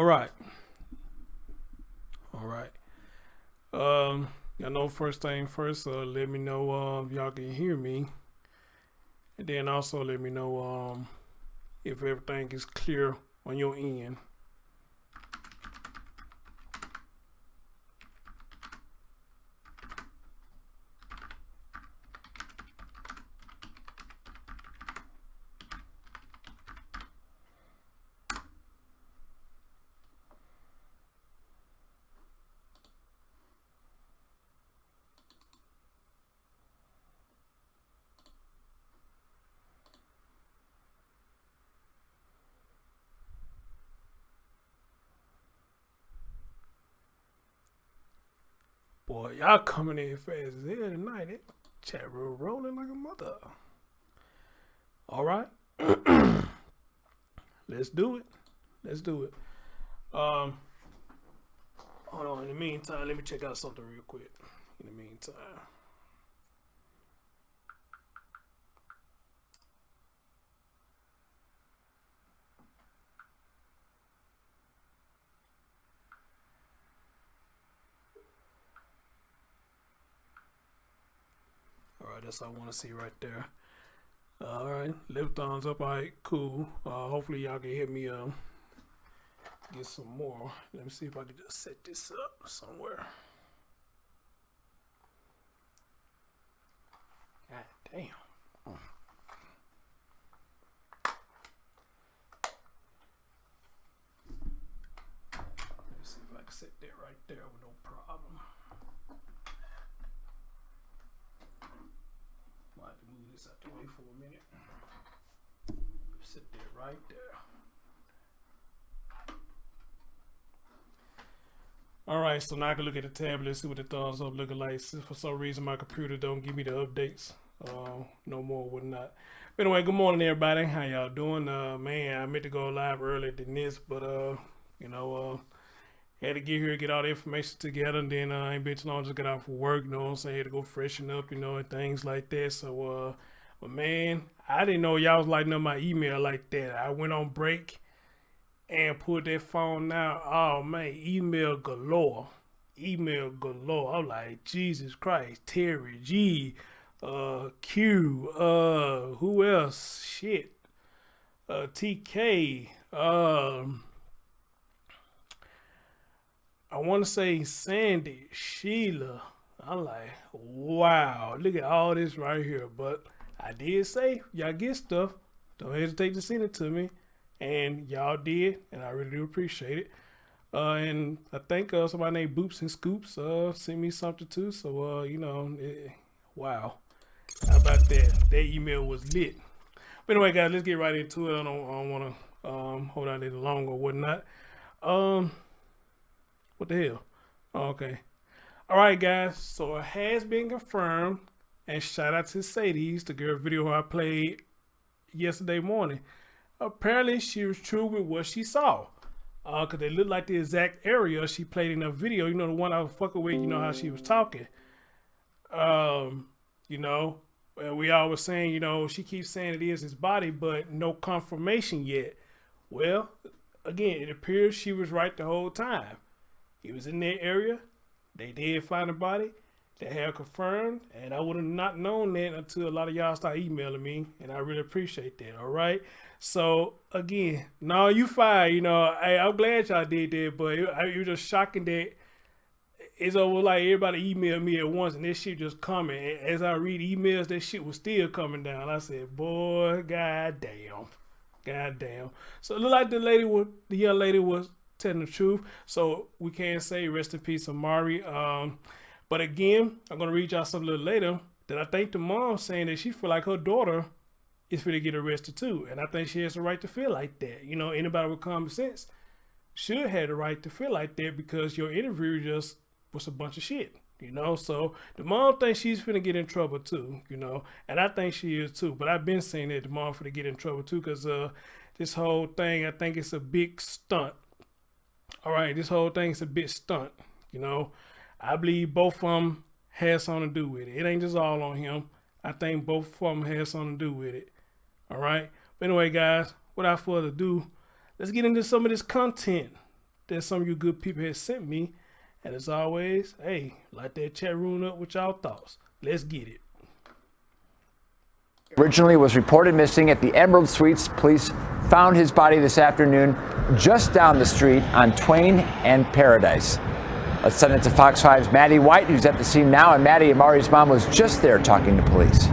right. All right. Y'all know first thing first, let me know if y'all can hear me. And then also let me know if everything is clear on your end. Boy, y'all coming in fast as hell tonight. That chat room rolling like a mother. All right. Let's do it. Let's do it. Hold on. In the meantime, let me check out something real quick. In the meantime. All right, that's all I want to see right there. All right, left thumbs up. All right, cool. Hopefully y'all can hear me get some more. Let me see if I can just set this up somewhere. God damn. Let's see if I can set that right there with no problem. Might have to move this out the way for a minute. Sit that right there. All right, so now I can look at the tablet, see what the thumbs up looking like. Since for some reason my computer don't give me the updates, no more whatnot. But anyway, good morning everybody. How y'all doing? Man, I meant to go live earlier than this, but had to get here, get all the information together, and then I ain't been too long to get out for work. You know what I'm saying? Had to go freshen up, and things like that. So, but man, I didn't know y'all was lighting up my email like that. I went on break and pulled that phone out. Oh man, email galore. Email galore. I'm like, Jesus Christ, Terry G, Q, who else? Shit. TK. I want to say Sandy, Sheila. I'm like, wow, look at all this right here. But I did say, y'all get stuff. Don't hesitate to send it to me. And y'all did, and I really do appreciate it. And I think somebody named Boops and Scoops sent me something too. So, wow. How about that? That email was lit. But anyway, guys, let's get right into it. I don't want to hold on any longer or whatnot. What the hell? Oh, okay. All right, guys. So it has been confirmed, and shout out to Sadie's, the girl video who I played yesterday morning. Apparently, she was true with what she saw. Because they look like the exact area she played in the video. You know, the one I was fucking with, you know how she was talking. And we always saying, she keeps saying it is his body, but no confirmation yet. Well, again, it appears she was right the whole time. He was in that area. They did find a body. They have confirmed, and I would have not known that until a lot of y'all start emailing me, and I really appreciate that. All right. So again, no, you fine. I'm glad y'all did that, but it was just shocking that it's over like everybody emailed me at once, and this shit just coming. As I read emails, that shit was still coming down. I said, boy, goddamn. So it looked like the young lady was telling the truth. So we can't say rest in peace, Amari. But again, I'm gonna read y'all something a little later that I think the mom's saying that she feel like her daughter is finna get arrested too, and I think she has the right to feel like that. Anybody with common sense should have the right to feel like that because your interview just was a bunch of shit. So the mom thinks she's finna get in trouble too. And I think she is too. But I've been saying that the mom finna get in trouble too because this whole thing, I think it's a big stunt. All right, this whole thing's a big stunt. I believe both of them had something to do with it. It ain't just all on him. I think both of them had something to do with it. All right. But anyway, guys, without further ado, let's get into some of this content. that some of you good people have sent me. And as always, hey, light that chat room up with y'all thoughts. Let's get it. Originally was reported missing at the Emerald Suites. Police found his body this afternoon just down the street on Twain and Paradise. Let's send it to Fox 5's Maddie White, who's at the scene now. And Maddie, Amari's mom was just there talking to police.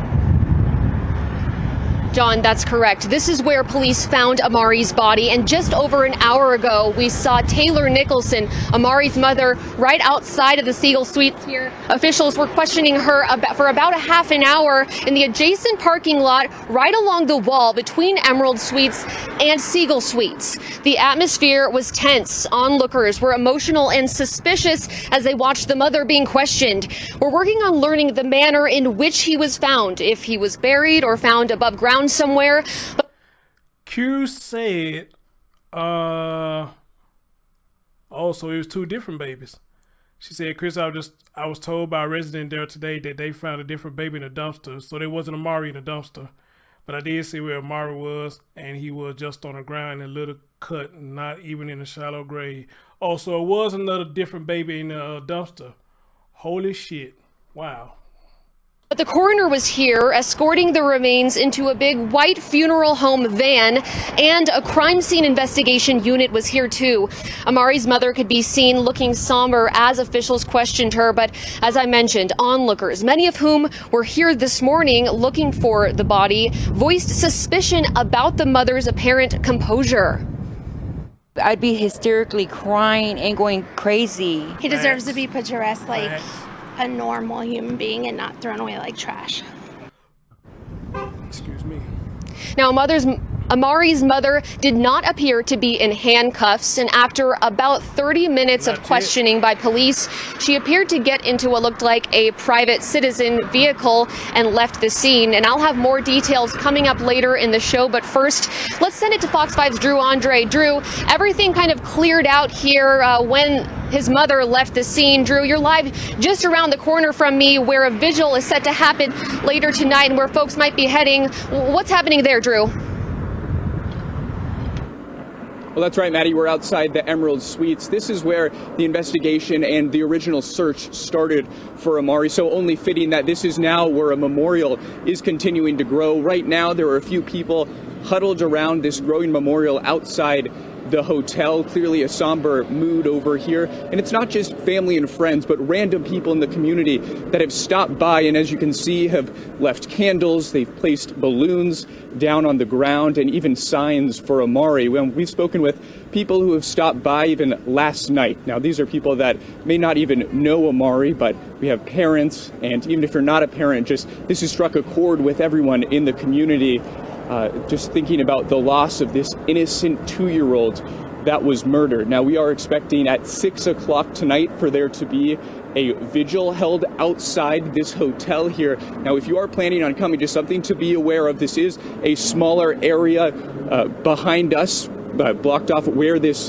John, that's correct. This is where police found Amari's body, and just over an hour ago, we saw Taylor Nicholson, Amari's mother, right outside of the Siegel Suites here. Officials were questioning her for about a half an hour in the adjacent parking lot right along the wall between Emerald Suites and Siegel Suites. The atmosphere was tense. Onlookers were emotional and suspicious as they watched the mother being questioned. We're working on learning the manner in which he was found, if he was buried or found above ground somewhere. Q said, so it was two different babies. She said, Chris, I was told by a resident there today that they found a different baby in a dumpster. So there wasn't Amari in the dumpster. But I did see where Amari was, and he was just on the ground in a little cut, not even in a shallow grave. Oh, so it was another different baby in the dumpster. Holy shit. Wow. But the coroner was here escorting the remains into a big white funeral home van, and a crime scene investigation unit was here too. Amari's mother could be seen looking somber as officials questioned her, but as I mentioned, onlookers, many of whom were here this morning looking for the body, voiced suspicion about the mother's apparent composure. I'd be hysterically crying and going crazy. He deserves to be put to rest like a normal human being and not thrown away like trash. Excuse me. Now, Amari's mother did not appear to be in handcuffs, and after about 30 minutes of questioning by police, she appeared to get into what looked like a private citizen vehicle and left the scene. And I'll have more details coming up later in the show, but first, let's send it to Fox 5's Drew Andre. Drew, everything kind of cleared out here when his mother left the scene. Drew, you're live just around the corner from me where a vigil is set to happen later tonight and where folks might be heading. What's happening there, Drew? Well, that's right, Maddie. We're outside the Emerald Suites. This is where the investigation and the original search started for Amari. So only fitting that this is now where a memorial is continuing to grow. Right now, there are a few people huddled around this growing memorial outside the hotel. Clearly a somber mood over here. And it's not just family and friends, but random people in the community that have stopped by and, as you can see, have left candles. They've placed balloons down on the ground and even signs for Amari. We've spoken with people who have stopped by even last night. Now, these are people that may not even know Amari, but we have parents, and even if you're not a parent, just this has struck a chord with everyone in the community. Just thinking about the loss of this innocent 2-year-old that was murdered. Now, we are expecting at 6 o'clock tonight for there to be a vigil held outside this hotel here. Now, if you are planning on coming, just something to be aware of. This is a smaller area behind us, blocked off where this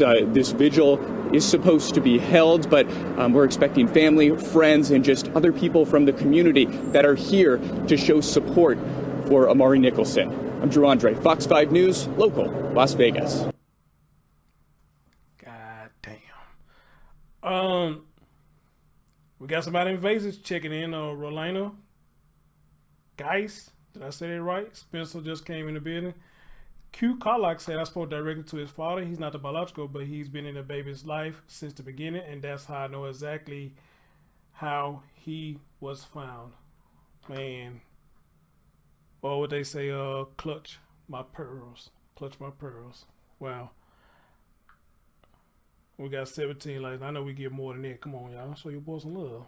vigil is supposed to be held, but we're expecting family, friends, and just other people from the community that are here to show support for Amari Nicholson. I'm Drew Andre, Fox 5 News, local, Las Vegas. God damn. We got somebody in Vegas checking in. Rolando Geis, did I say that right? Spencer just came in the building. Q Carlock said I spoke directly to his father. He's not the biological, but he's been in the baby's life since the beginning, and that's how I know exactly how he was found. Man. Or what they say, clutch my pearls. Clutch my pearls. Wow. We got 17 likes. I know we get more than that. Come on, y'all. Show your boys some love.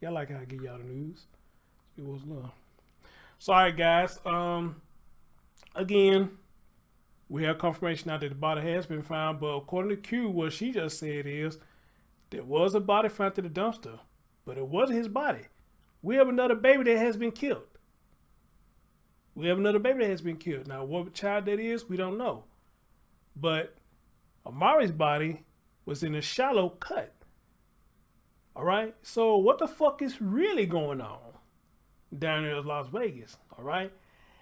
Y'all like how I give y'all the news. Show your boys some love. So, all right, guys. Again, we have confirmation now that the body has been found, but according to Q, what she just said is there was a body found in the dumpster, but it wasn't his body. We have another baby that has been killed. We have another baby that has been killed. Now, what child that is, we don't know. But Amari's body was in a shallow cut. All right? So what the fuck is really going on down there in Las Vegas? All right?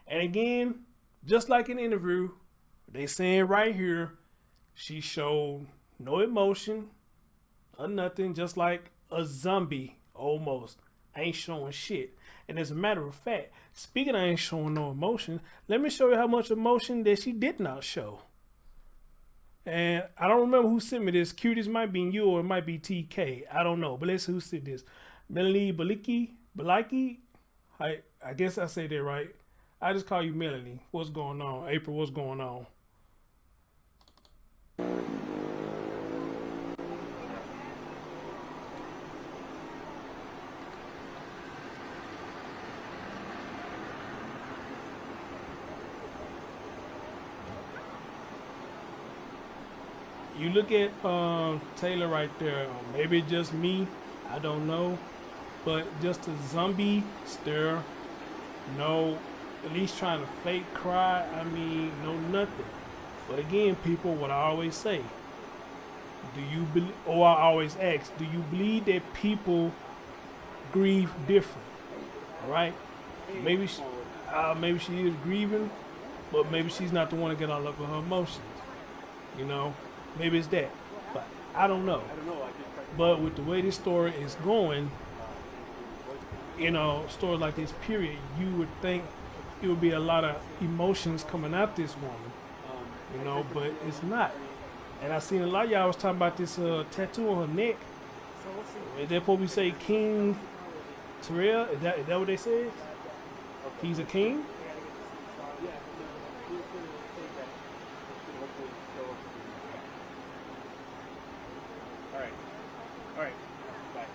And again, just like in the interview, they saying right here, she showed no emotion or nothing, just like a zombie almost. Ain't showing shit. And as a matter of fact, speaking of ain't showing no emotion, let me show you how much emotion that she did not show. And I don't remember who sent me this. Cuties might be you or it might be TK. I don't know. But let's see who sent this. Melanie Baliki. I guess I say that right. I just call you Melanie. What's going on? April, what's going on? You look at Taylor right there. Maybe just me. I don't know. But just a zombie stare. No, at least trying to fake cry. I mean, no nothing. But again, people, what I always say. Do you believe, or I always ask, do you believe that people grieve different? All right? Maybe she is grieving, but maybe she's not the one to get all up with her emotions. You know? Maybe it's that, but I don't know. But with the way this story is going, you know, stories like this, period, you would think it would be a lot of emotions coming out this woman, you know, but it's not. And I seen a lot of y'all was talking about this tattoo on her neck. Is that what we say, King Terrell? Is that what they said? He's a king? All right. Bye.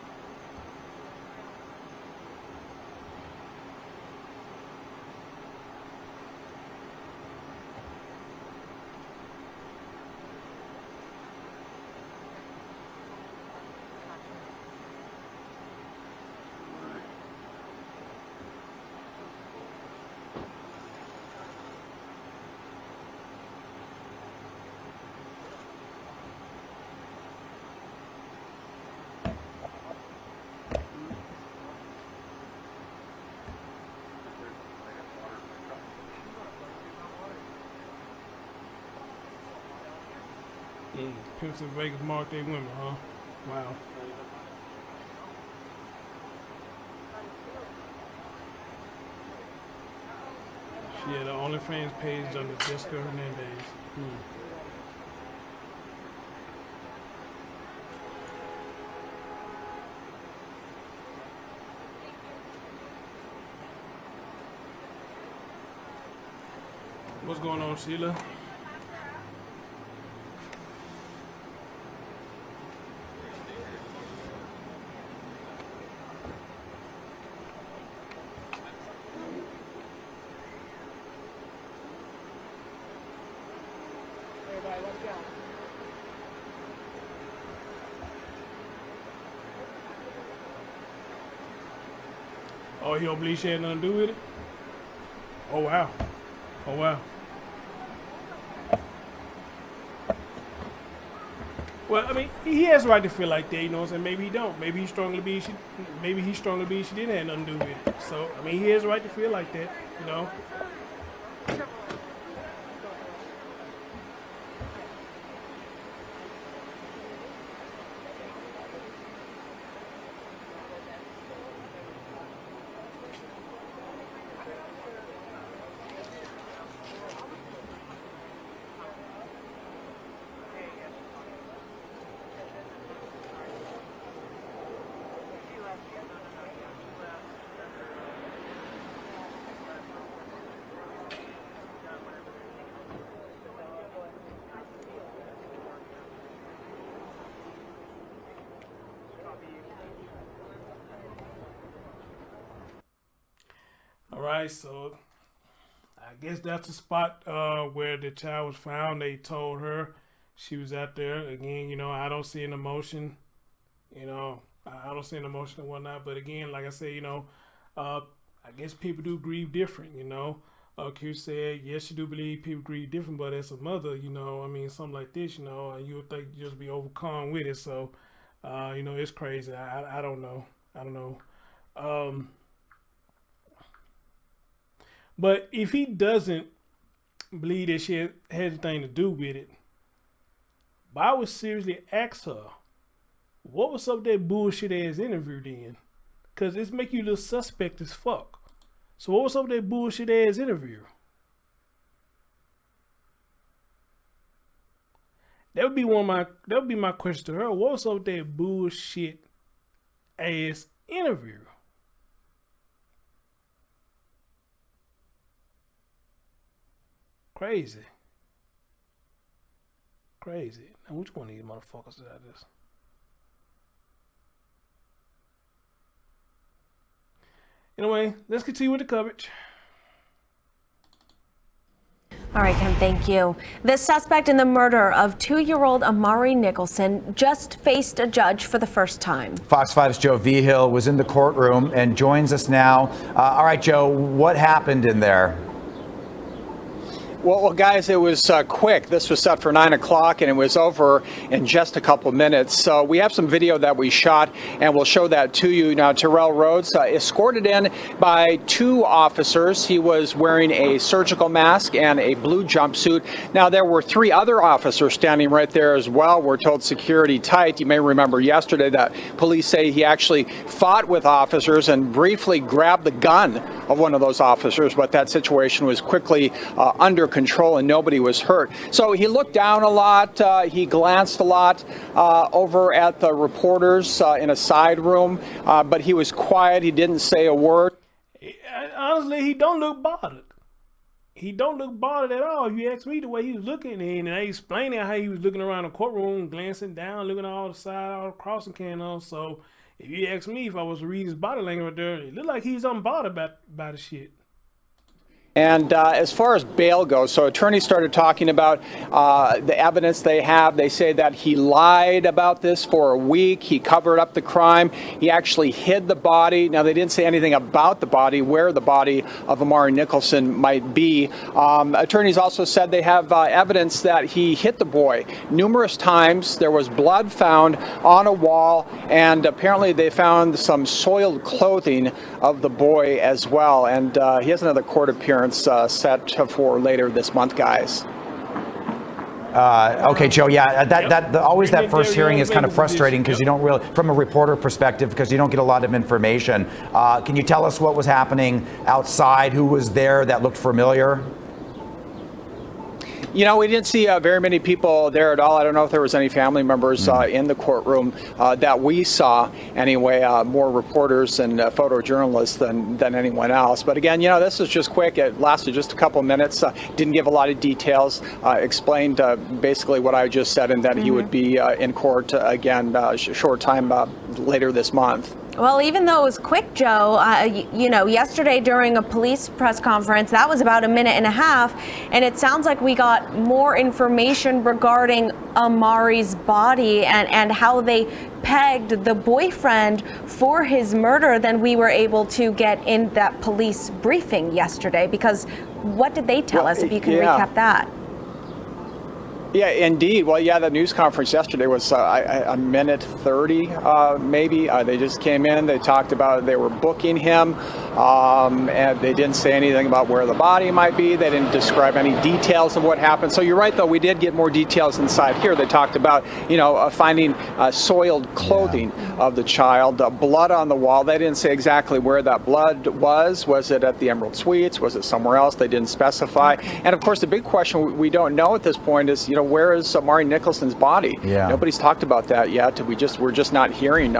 Pimps in Vegas mark their women, huh? Wow. She had an OnlyFans page under Jessica Hernandez. What's going on, Sheila? Oh, he don't believe she had nothing to do with it? Oh, wow. Oh, wow. Well, I mean, he has the right to feel like that, you know what I'm saying? Maybe he don't. Maybe he strongly believes she didn't have nothing to do with it. So, I mean, he has the right to feel like that, you know? All right, so I guess that's the spot where the child was found. They told her she was out there. Again, you know, I don't see an emotion. You know, I don't see an emotion and whatnot. But again, like I said, you know, I guess people do grieve different, you know. Q said, yes, you do believe people grieve different, but as a mother, you know, I mean, something like this, you know, and you would think you just be overcome with it. So, you know, it's crazy. I don't know. I don't know. But if he doesn't believe that she had anything to do with it, But I would seriously ask her, what was up with that bullshit ass interview then? Because it's make you look suspect as fuck. So what was up with that bullshit ass interview? That would be my question to her. What was up with that bullshit ass interview? Crazy. Now which one of these motherfuckers is out this? Anyway, let's continue with the coverage. All right, Kim, thank you. The suspect in the murder of 2-year-old Amari Nicholson just faced a judge for the first time. Fox 5's Joe Vigil was in the courtroom and joins us now. All right, Joe, what happened in there? Well, guys, it was quick. This was set for 9 o'clock, and it was over in just a couple minutes. So we have some video that we shot, and we'll show that to you. Now, Terrell Rhodes, escorted in by 2 officers. He was wearing a surgical mask and a blue jumpsuit. Now, there were 3 other officers standing right there as well. We're told security tight. You may remember yesterday that police say he actually fought with officers and briefly grabbed the gun of one of those officers, but that situation was quickly under control and nobody was hurt. So he looked down a lot. He glanced a lot over at the reporters in a side room, but he was quiet. He didn't say a word. Honestly, he don't look bothered. He don't look bothered at all. If you ask me, the way he was looking, and I explained how he was looking around the courtroom, glancing down, looking all the side, all across the cannon. So if you ask me, if I was to read his body language there, it looked like he's unbothered by the shit. And as far as bail goes, so attorneys started talking about the evidence they have. They say that he lied about this for a week. He covered up the crime. He actually hid the body. Now, they didn't say anything about the body, where the body of Amari Nicholson might be. Attorneys also said they have evidence that he hit the boy numerous times. There was blood found on a wall, and apparently they found some soiled clothing of the boy as well. And he has another court appearance set for later this month, guys. Okay, Joe. Yeah, always that first hearing is kind of frustrating because you don't really, from a reporter perspective, because you don't get a lot of information. Can you tell us what was happening outside? Who was there that looked familiar? You know, we didn't see very many people there at all. I don't know if there was any family members in the courtroom that we saw. Anyway, more reporters and photojournalists than anyone else. But again, you know, this was just quick. It lasted just a couple minutes. Didn't give a lot of details. Explained basically what I just said, and that he would be in court again short time later this month. Well, even though it was quick, Joe, you know, yesterday during a police press conference, that was about a minute and a half, and it sounds like we got more information regarding Amari's body and how they pegged the boyfriend for his murder than we were able to get in that police briefing yesterday. Because what did they tell us, if you can recap that? Yeah, indeed. Well, yeah, the news conference yesterday was a minute 30, maybe. They just came in. They talked about they were booking him, and they didn't say anything about where the body might be. They didn't describe any details of what happened. So you're right, though. We did get more details inside here. They talked about, you know, finding soiled clothing of the child, blood on the wall. They didn't say exactly where that blood was. Was it at the Emerald Suites? Was it somewhere else? They didn't specify. And of course, the big question we don't know at this point is, you know, where is Amari Nicholson's body? Yeah. Nobody's talked about that yet. We're just not hearing.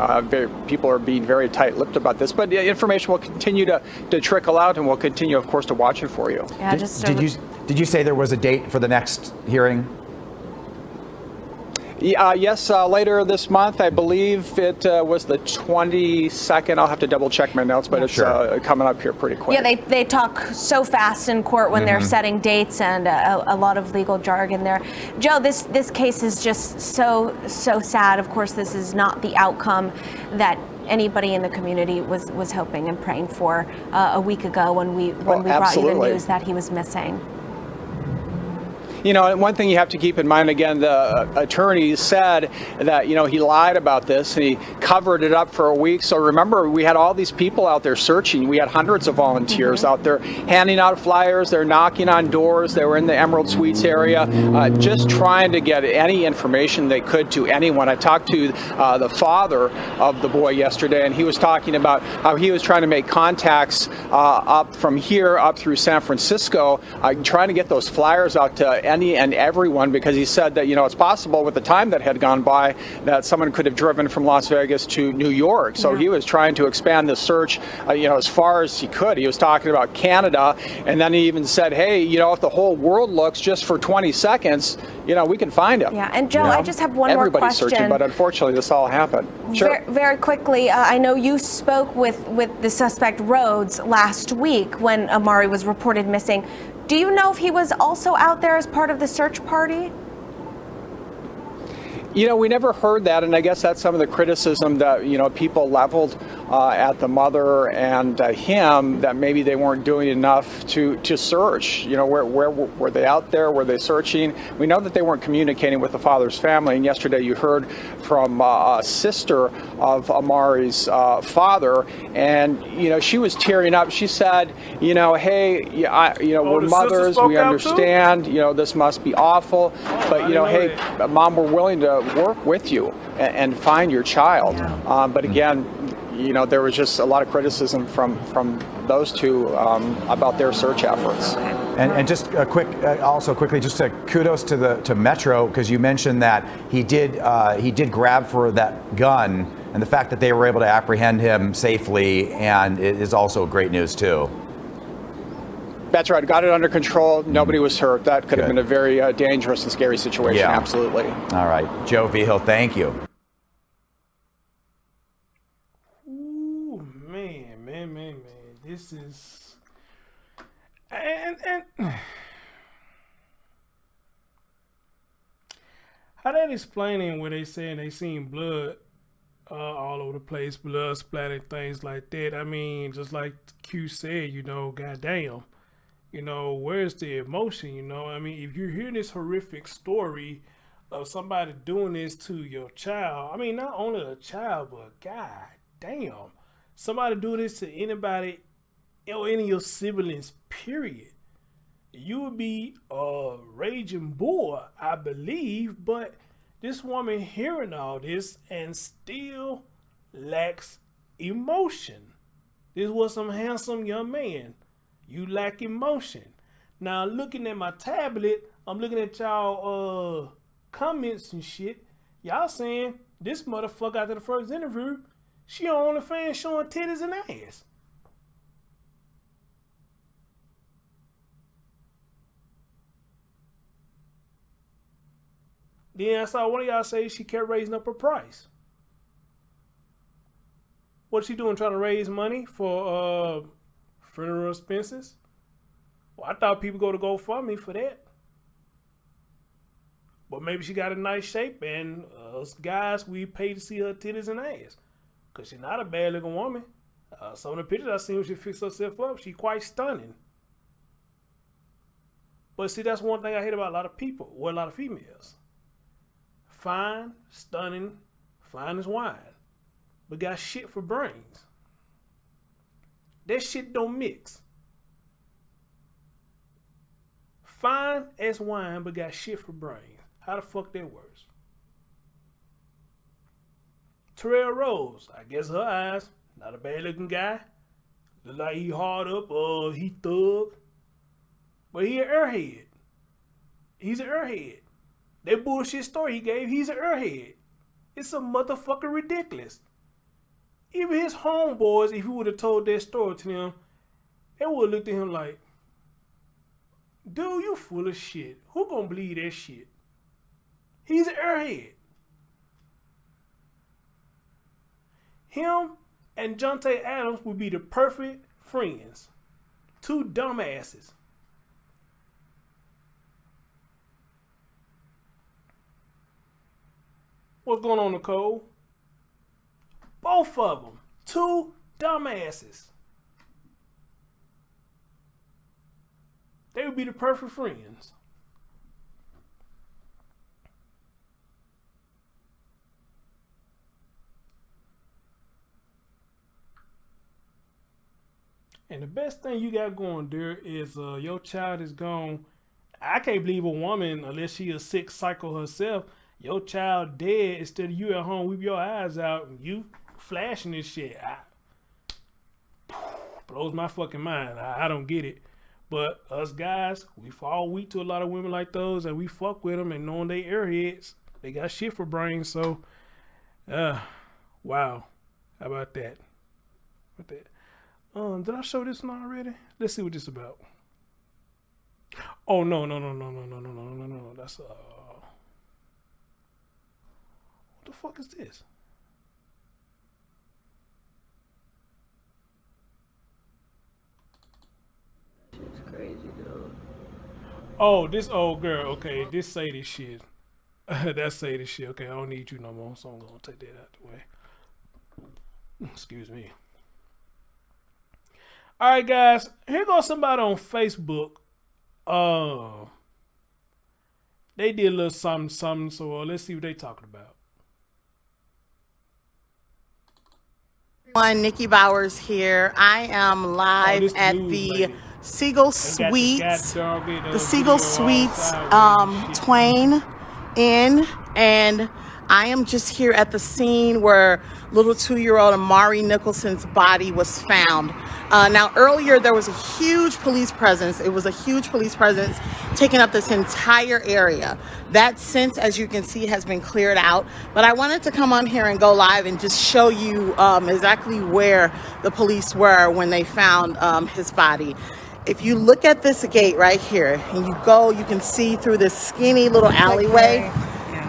People are being very tight-lipped about this, but information will continue to trickle out, and we'll continue, of course, to watch it for you. Yeah, Did you say there was a date for the next hearing? Yes, later this month. I believe it was the 22nd. I'll have to double check my notes, but it's coming up here pretty quick. Yeah, they talk so fast in court when they're setting dates, and a lot of legal jargon there. Joe, this case is just so sad. Of course, this is not the outcome that anybody in the community was hoping and praying for a week ago when we brought you the news that he was missing. And one thing you have to keep in mind, again, the attorney said that, he lied about this and he covered it up for a week. So remember, we had all these people out there searching. We had hundreds of volunteers out there handing out flyers. They're knocking on doors. They were in the Emerald Suites area, just trying to get any information they could to anyone. I talked to the father of the boy yesterday, and he was talking about how he was trying to make contacts up from here up through San Francisco, trying to get those flyers out to any and everyone, because he said that, it's possible with the time that had gone by that someone could have driven from Las Vegas to New York. So he was trying to expand the search, as far as he could. He was talking about Canada, and then he even said, hey, if the whole world looks just for 20 seconds, we can find him. Yeah, and Joe, I just have one more question. Everybody's searching, but unfortunately this all happened. Sure. Very quickly, I know you spoke with the suspect Rhodes last week when Amari was reported missing. Do you know if he was also out there as part of the search party? We never heard that, and I guess that's some of the criticism that, people leveled at the mother and him, that maybe they weren't doing enough to search. Where were they out there? Were they searching? We know that they weren't communicating with the father's family, and yesterday you heard from a sister of Amari's father, and, she was tearing up. She said, hey, we're mothers, we understand, this must be awful, but, hey, Mom, we're willing to work with you and find your child. But again, there was just a lot of criticism from those two about their search efforts. And just a quickly, just a kudos to Metro, because you mentioned that he did grab for that gun, and the fact that they were able to apprehend him safely, and it is also great news too. That's right. Got it under control. Nobody was hurt. That could have been a very dangerous and scary situation. Yeah. Absolutely. All right. Joe Vigil, thank you. Ooh, man. This is... And how they explaining where they saying they seen blood all over the place, blood splattered, things like that. I mean, just like Q said, goddamn. Where's the emotion, I mean, if you're hearing this horrific story of somebody doing this to your child, I mean, not only a child, but god damn, somebody do this to anybody or any of your siblings, period, you would be a raging bull, I believe. But this woman hearing all this and still lacks emotion. This was some handsome young man. You lack emotion. Now, looking at my tablet, I'm looking at y'all comments and shit. Y'all saying this motherfucker after the first interview, she on OnlyFans showing titties and ass. Then I saw one of y'all say she kept raising up her price. What's she doing? Trying to raise money for funeral expenses? Well, I thought people go to GoFundMe for that. But maybe she got a nice shape, and us guys, we pay to see her titties and ass. Because she's not a bad looking woman. Some of the pictures I seen when she fixed herself up, she quite stunning. But see, that's one thing I hate about a lot of people, or a lot of females. Fine, stunning, fine as wine, but got shit for brains. That shit don't mix. Fine as wine, but got shit for brains. How the fuck that works? Terrell Rose, I guess her eyes, not a bad looking guy. Look like he hard up or he thug. But he an airhead. He's an airhead. That bullshit story he gave, he's an airhead. It's a motherfucker ridiculous. Even his homeboys, if he would have told that story to them, they would have looked at him like, dude, you full of shit. Who gonna believe that shit? He's an airhead. Him and Jonte Adams would be the perfect friends. Two dumbasses. What's going on, Nicole? Both of them. Two dumbasses. They would be the perfect friends. And the best thing you got going there is your child is gone. I can't believe a woman, unless she a sick cycle herself, your child dead instead of you at home with your eyes out and you flashing this shit. Blows my fucking mind. I don't get it. But us guys, we fall weak to a lot of women like those, and we fuck with them, and knowing they airheads, they got shit for brains. So, wow. How about that? Did I show this one already? Let's see what this is about. Oh no. That's what the fuck is this? It's crazy though. Oh, this old girl. Okay, this say this shit. That say this shit. Okay, I don't need you no more, so I'm gonna take that out the way. Excuse me. All right, guys. Here goes somebody on Facebook. They did a little something. So let's see what they talking about. Nikki Bowers here. I am live at the Seagull Suites, the Seagull Suites, Twain Inn, and I am just here at the scene where little 2-year-old Amari Nicholson's body was found. Now, earlier there was a huge police presence. It was a huge police presence taking up this entire area. That since, as you can see, has been cleared out. But I wanted to come on here and go live and just show you exactly where the police were when they found his body. If you look at this gate right here and you go, you can see through this skinny little alleyway.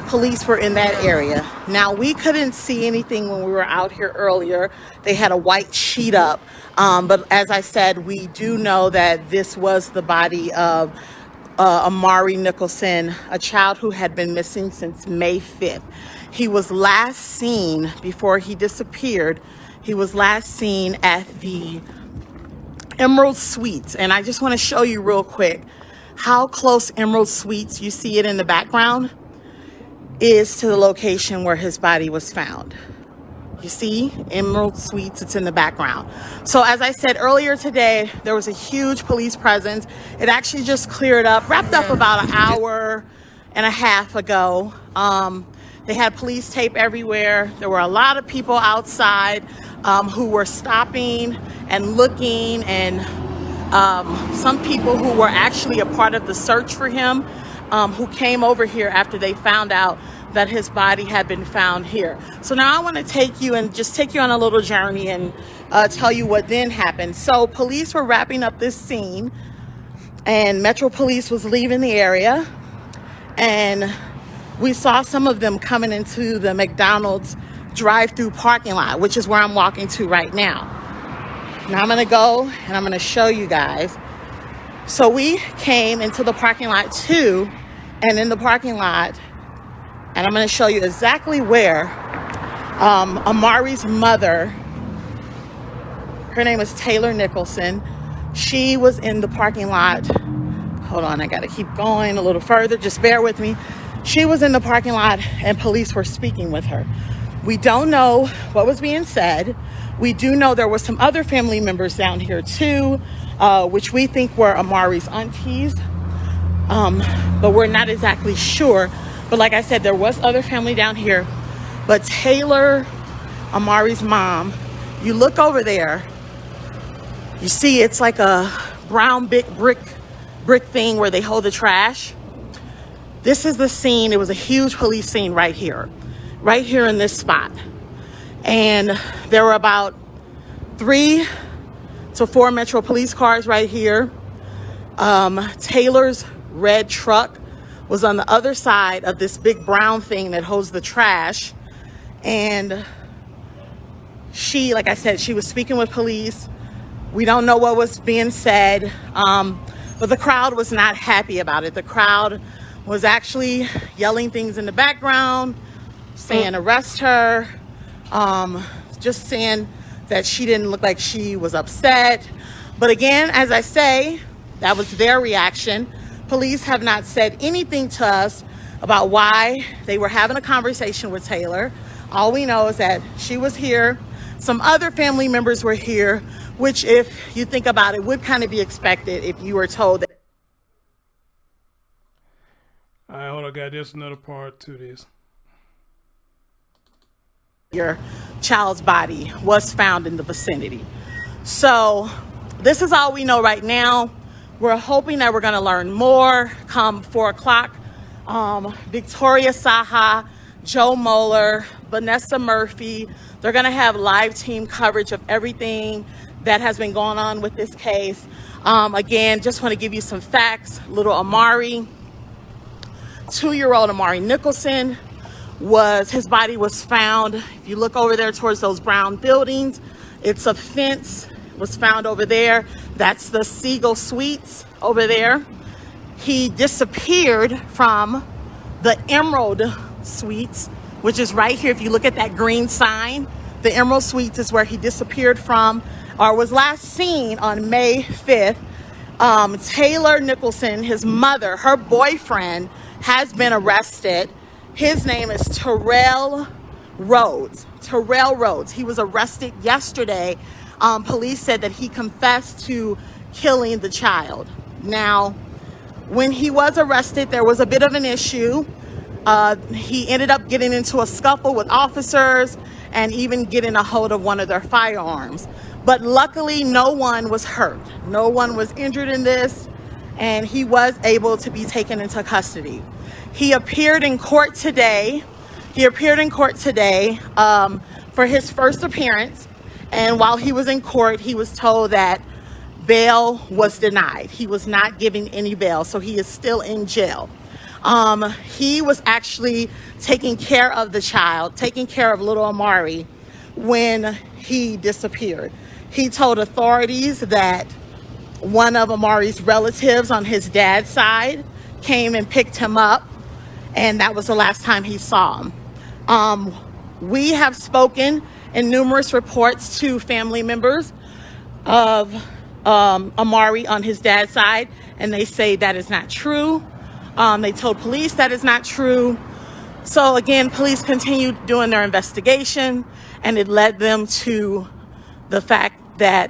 Police were in that area. Now, we couldn't see anything when we were out here earlier. They had a white sheet up. But as I said, we do know that this was the body of Amari Nicholson, a child who had been missing since May 5th. He was last seen, before he disappeared, he was last seen at the Emerald Suites. And I just want to show you real quick how close Emerald Suites, you see it in the background, is to the location where his body was found. You see, Emerald Suites, it's in the background. So as I said earlier today, there was a huge police presence. It actually just cleared up, wrapped up about an hour and a half ago. They had police tape everywhere. There were a lot of people outside who were stopping and looking, and some people who were actually a part of the search for him, who came over here after they found out that his body had been found here. So now I want to take you on a little journey and tell you what then happened. So police were wrapping up this scene, and Metro Police was leaving the area, and we saw some of them coming into the McDonald's drive-through parking lot, which is where I'm walking to right now. Now I'm gonna go and I'm gonna show you guys. So we came into the parking lot too, and in the parking lot, and I'm going to show you exactly where Amari's mother, her name is Taylor Nicholson, she was in the parking lot. Hold on, I got to keep going a little further. Just bear with me. She was in the parking lot and police were speaking with her. We don't know what was being said. We do know there were some other family members down here too, which we think were Amari's aunties, but we're not exactly sure. But like I said, there was other family down here. But Taylor, Amari's mom, you look over there, you see it's like a brown big brick thing where they hold the trash. This is the scene. It was a huge police scene right here in this spot. And there were about 3 to 4 Metro Police cars right here. Taylor's red truck was on the other side of this big brown thing that holds the trash. And she, like I said, she was speaking with police. We don't know what was being said, but the crowd was not happy about it. The crowd was actually yelling things in the background, saying arrest her, just saying that she didn't look like she was upset. But again, as I say, that was their reaction. Police have not said anything to us about why they were having a conversation with Taylor. All we know is that she was here. Some other family members were here. which, if you think about it, would kind of be expected if you were told that. All right, hold on, guys. There's another part to this. Your child's body was found in the vicinity. So this is all we know right now. We're hoping that we're going to learn more come 4 o'clock. Victoria Saha, Joe Moeller, Vanessa Murphy, they're going to have live team coverage of everything that has been going on with this case. Again, just want to give you some facts. Little Amari, 2-year-old Amari Nicholson, his body was found. If you look over there towards those brown buildings, it's a fence was found over there. That's the Seagull Suites over there. He disappeared from the Emerald Suites, which is right here. If you look at that green sign, the Emerald Suites is where he disappeared from, or was last seen on May 5th. Taylor Nicholson, his mother, her boyfriend, has been arrested. His name is Terrell Rhodes. Terrell Rhodes. He was arrested yesterday. Police said that he confessed to killing the child. Now, when he was arrested, there was a bit of an issue. He ended up getting into a scuffle with officers and even getting a hold of one of their firearms. But luckily, no one was hurt. No one was injured in this, and he was able to be taken into custody. He appeared in court today. For his first appearance. And while he was in court, he was told that bail was denied. He was not given any bail, so he is still in jail. He was actually taking care of the child, taking care of little Amari when he disappeared. He told authorities that one of Amari's relatives on his dad's side came and picked him up, and that was the last time he saw him. We have spoken in numerous reports to family members of Amari on his dad's side, and they say that is not true. They told police that is not true. So again, police continued doing their investigation, and it led them to the fact that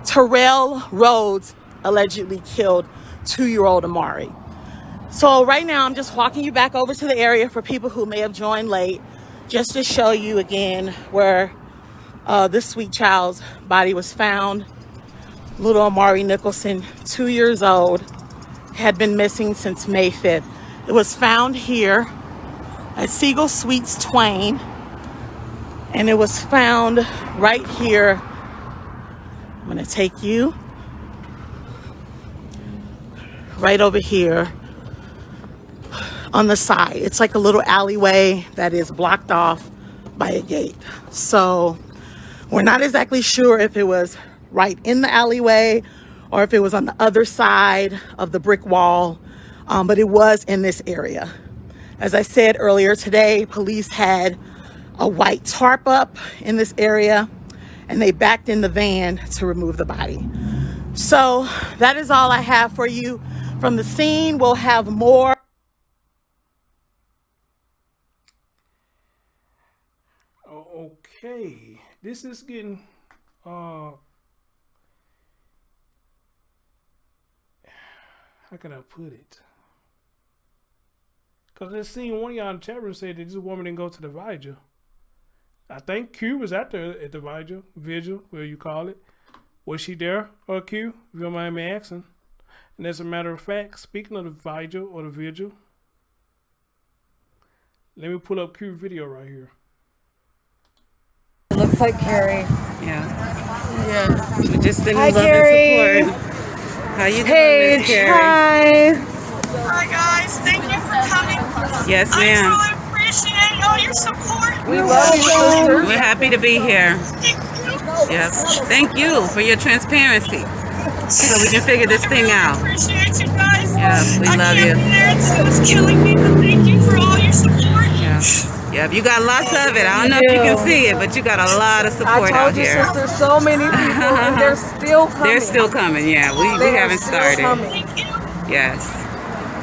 Terrell Rhodes allegedly killed 2-year-old Amari. So right now, I'm just walking you back over to the area for people who may have joined late, just to show you again where this sweet child's body was found. Little Amari Nicholson, 2 years old, had been missing since May 5th. It was found here at Seagull Suites Twain, and it was found right here. I'm gonna take you right over here on the side. It's like a little alleyway that is blocked off by a gate. So we're not exactly sure if it was right in the alleyway or if it was on the other side of the brick wall, but it was in this area. As I said earlier today, police had a white tarp up in this area, and they backed in the van to remove the body. So that is all I have for you from the scene. We'll have more. Okay, this is getting how can I put it? Because I seen one of y'all in the chat room say that this woman didn't go to the vigil. I think Q was out there at the vigil, where you call it. Was she there, or Q? If you don't mind me asking. And as a matter of fact, speaking of the vigil or the vigil, let me pull up Q video right here. It looks like Carrie. Yeah. We just sending Hi, love Carrie. and support. How you doing, Paige, Miss Carrie? hi. Hi guys, thank you for coming. Yes, ma'am. I truly appreciate all your support. We love you, sister. We're happy to be here. Thank you. Yes. Thank you for your transparency, so we can figure this thing out. I appreciate you guys. Yeah, we love you. It was killing me, but thank you for all your support. Yeah. Yeah, you got lots of it. I don't know if you can see it, but you got a lot of support I out told you, here. sister, so many people, and they're still coming. They're still coming. Yeah, we They haven't are still started. coming. Thank you. Yes.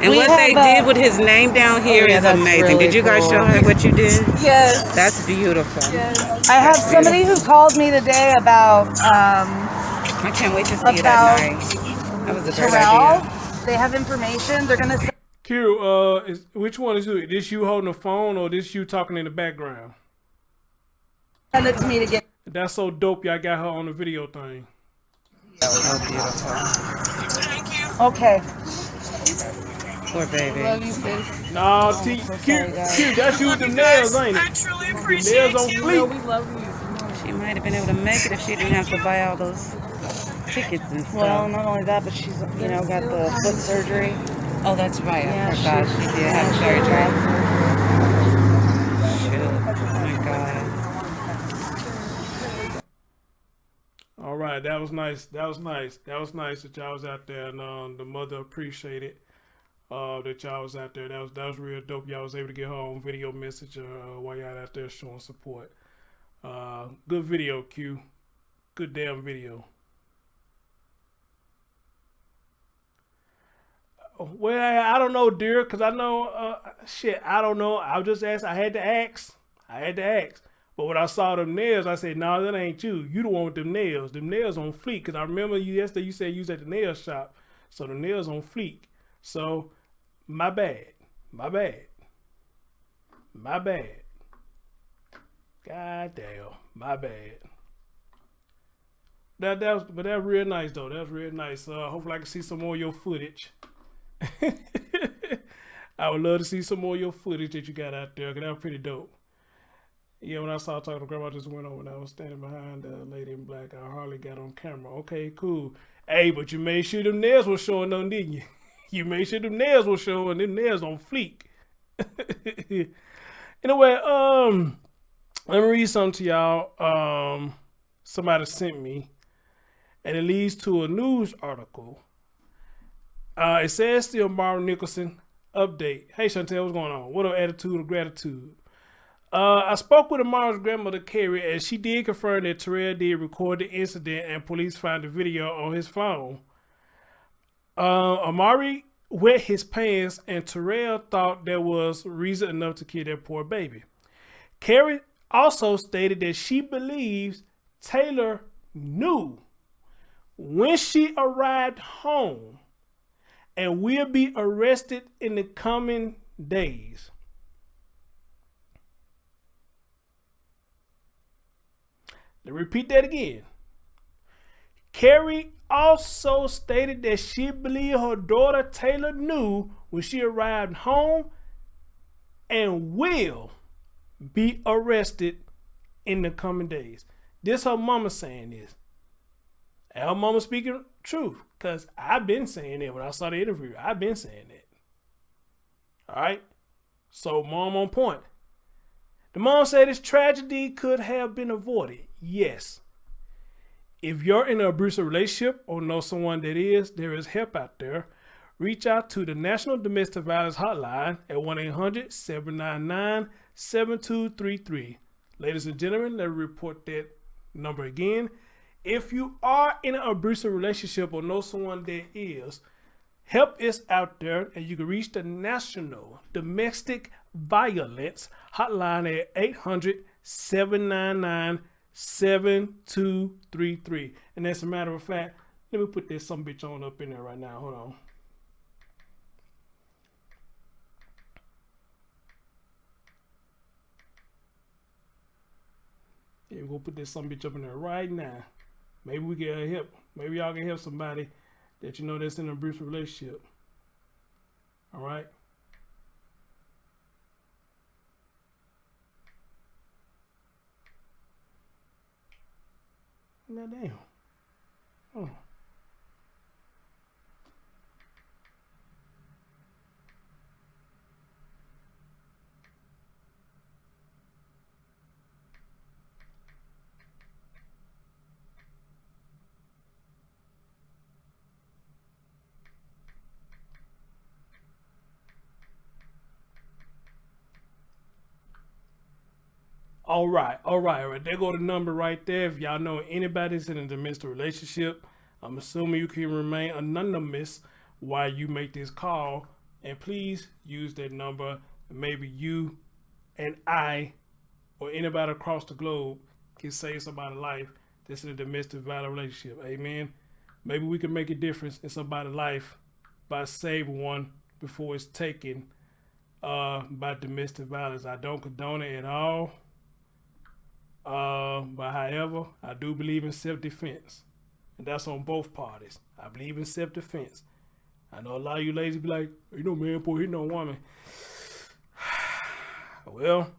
And what they did with his name down here is amazing. Really did you guys cool. show her what you did? Yes. That's beautiful. Yes. I have somebody who called me today about I can't wait to see it at night. That was a great Terrell. idea. They have information. They're gonna send Q, which one is you? This you holding the phone or this you talking in the background? it to me to get. That's so dope. Y'all got her on the video thing. Oh, beautiful. Okay. Poor baby. Love you, sis. No, Q, that's you with the nails, ain't it? I truly The appreciate nails on you. fleek. We love you. She might have been able to make it if she didn't have to buy all those tickets and stuff. Well, not only that, but she's got the foot surgery. Oh, that's right. Yeah, I forgot she did have surgery. Shoot. Oh my God. All right, that was nice. That was nice that y'all was out there, and the mother appreciated that y'all was out there. That was real dope. Y'all was able to get her on video message while y'all out there showing support. Good video, Q. Good damn video. Well, I don't know, dear, because I know, I don't know. I was just asked. I had to ask. But when I saw them nails, I said, no, that ain't you. You the one with them nails. Them nails on fleek. Because I remember yesterday you said you was at the nail shop. So the nails on fleek. So, my bad. God damn. My bad. That was real nice, though. That was real nice. Hopefully I can see some more of your footage. I would love to see some more of your footage that you got out there, because that was pretty dope. Yeah, when I saw talking to grandma just went over and I was standing behind the lady in black, I hardly got on camera. Okay, cool. Hey, but you made sure them nails were showing them, didn't you? You made sure them nails were showing, them nails on fleek. Anyway, let me read something to y'all. Somebody sent me, and it leads to a news article. It says the Amari Nicholson update. Hey, Chantel, what's going on? What an attitude of gratitude. I spoke with Amari's grandmother, Carrie, and she did confirm that Terrell did record the incident and police found the video on his phone. Amari wet his pants and Terrell thought there was reason enough to kill that poor baby. Carrie also stated that she believes Taylor knew when she arrived home and will be arrested in the coming days. Let me repeat that again. Carrie also stated that she believed her daughter Taylor knew when she arrived home and will be arrested in the coming days. This her mama saying this. And her mama speaking truth, because I've been saying it when I saw the interview. I've been saying it. All right? So mom on point. The mom said this tragedy could have been avoided. Yes. If you're in an abusive relationship or know someone that is, there is help out there. Reach out to the National Domestic Violence Hotline at 1-800-799-7233. Ladies and gentlemen, let me report that number again. If you are in an abusive relationship or know someone that is, help is out there, and you can reach the National Domestic Violence Hotline at 800-799-7233. And as a matter of fact, let me put this some bitch on up in there right now. Hold on. Yeah, we're gonna put this some bitch up in there right now. Maybe we can help. Maybe y'all can help somebody that you know that's in an abusive relationship. All right. Now damn. Oh. All right. There go the number right there. If y'all know anybody's in a domestic relationship, I'm assuming you can remain anonymous while you make this call. And please use that number. Maybe you and I or anybody across the globe can save somebody's life that's in a domestic violence relationship. Amen. Maybe we can make a difference in somebody's life by saving one before it's taken by domestic violence. I don't condone it at all. But however, I do believe in self-defense. And that's on both parties. I believe in self-defense. I know a lot of you ladies be like, you know, man, boy, he no woman. Well,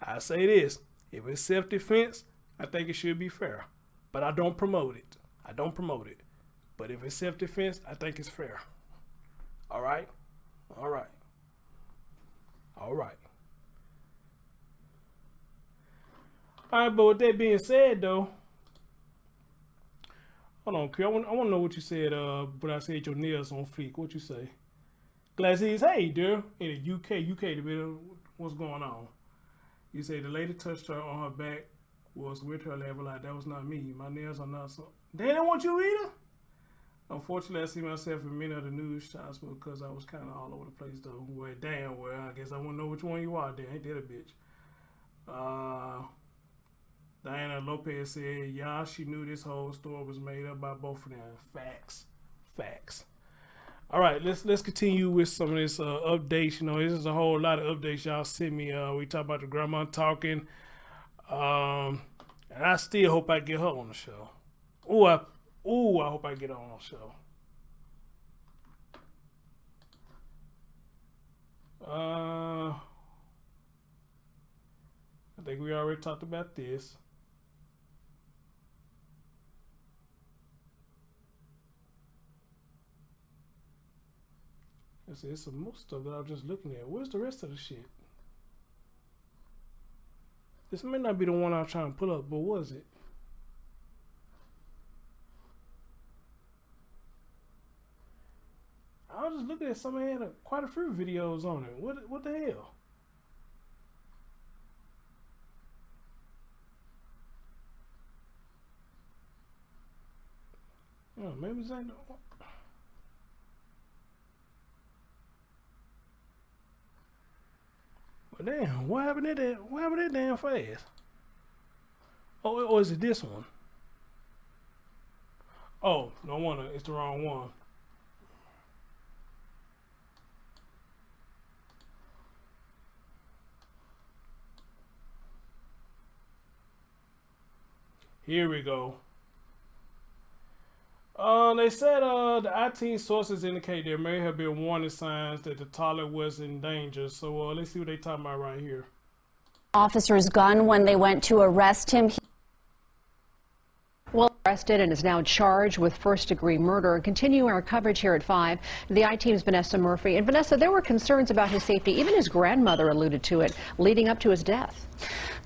I say this. If it's self-defense, I think it should be fair. But I don't promote it. I don't promote it. But if it's self-defense, I think it's fair. All right? All right. All right. All right, but with that being said, though, hold on, Q. I want to know what you said when I said your nails on fleek. What you say? Glazies, hey, dear. In the UK, what's going on? You say the lady touched her on her back, was with her level. Like, that was not me. My nails are not so. They didn't want you either? Unfortunately, I see myself in many of the news shots because I was kind of all over the place, though. Well, damn, well, I guess I want to know which one you are, then. Ain't that a bitch? Diana Lopez said, yeah, she knew this whole story was made up by both of them. Facts. Facts. All right, let's continue with some of this updates. You know, this is a whole lot of updates y'all sent me. We talked about the grandma talking. And I still hope I get her on the show. I hope I get her on the show. I think we already talked about this. There's some more stuff that I'm just looking at. Where's the rest of the shit? This may not be the one I'm trying to pull up, but was it? I was just looking at somebody had quite a few videos on it. What the hell? Oh, maybe it's ain't no. Well, damn, what happened to that? What happened to that damn fast? Oh, or is it this one? Oh, no wonder it's the wrong one. Here we go. They said the IT sources indicate there may have been warning signs that the toilet was in danger. So let's see what they're talking about right here. Officers' gun when they went to arrest him. Well, arrested and is now charged with first-degree murder. Continuing our coverage here at 5, the I-Team's Vanessa Murphy. And Vanessa, there were concerns about his safety. Even his grandmother alluded to it leading up to his death.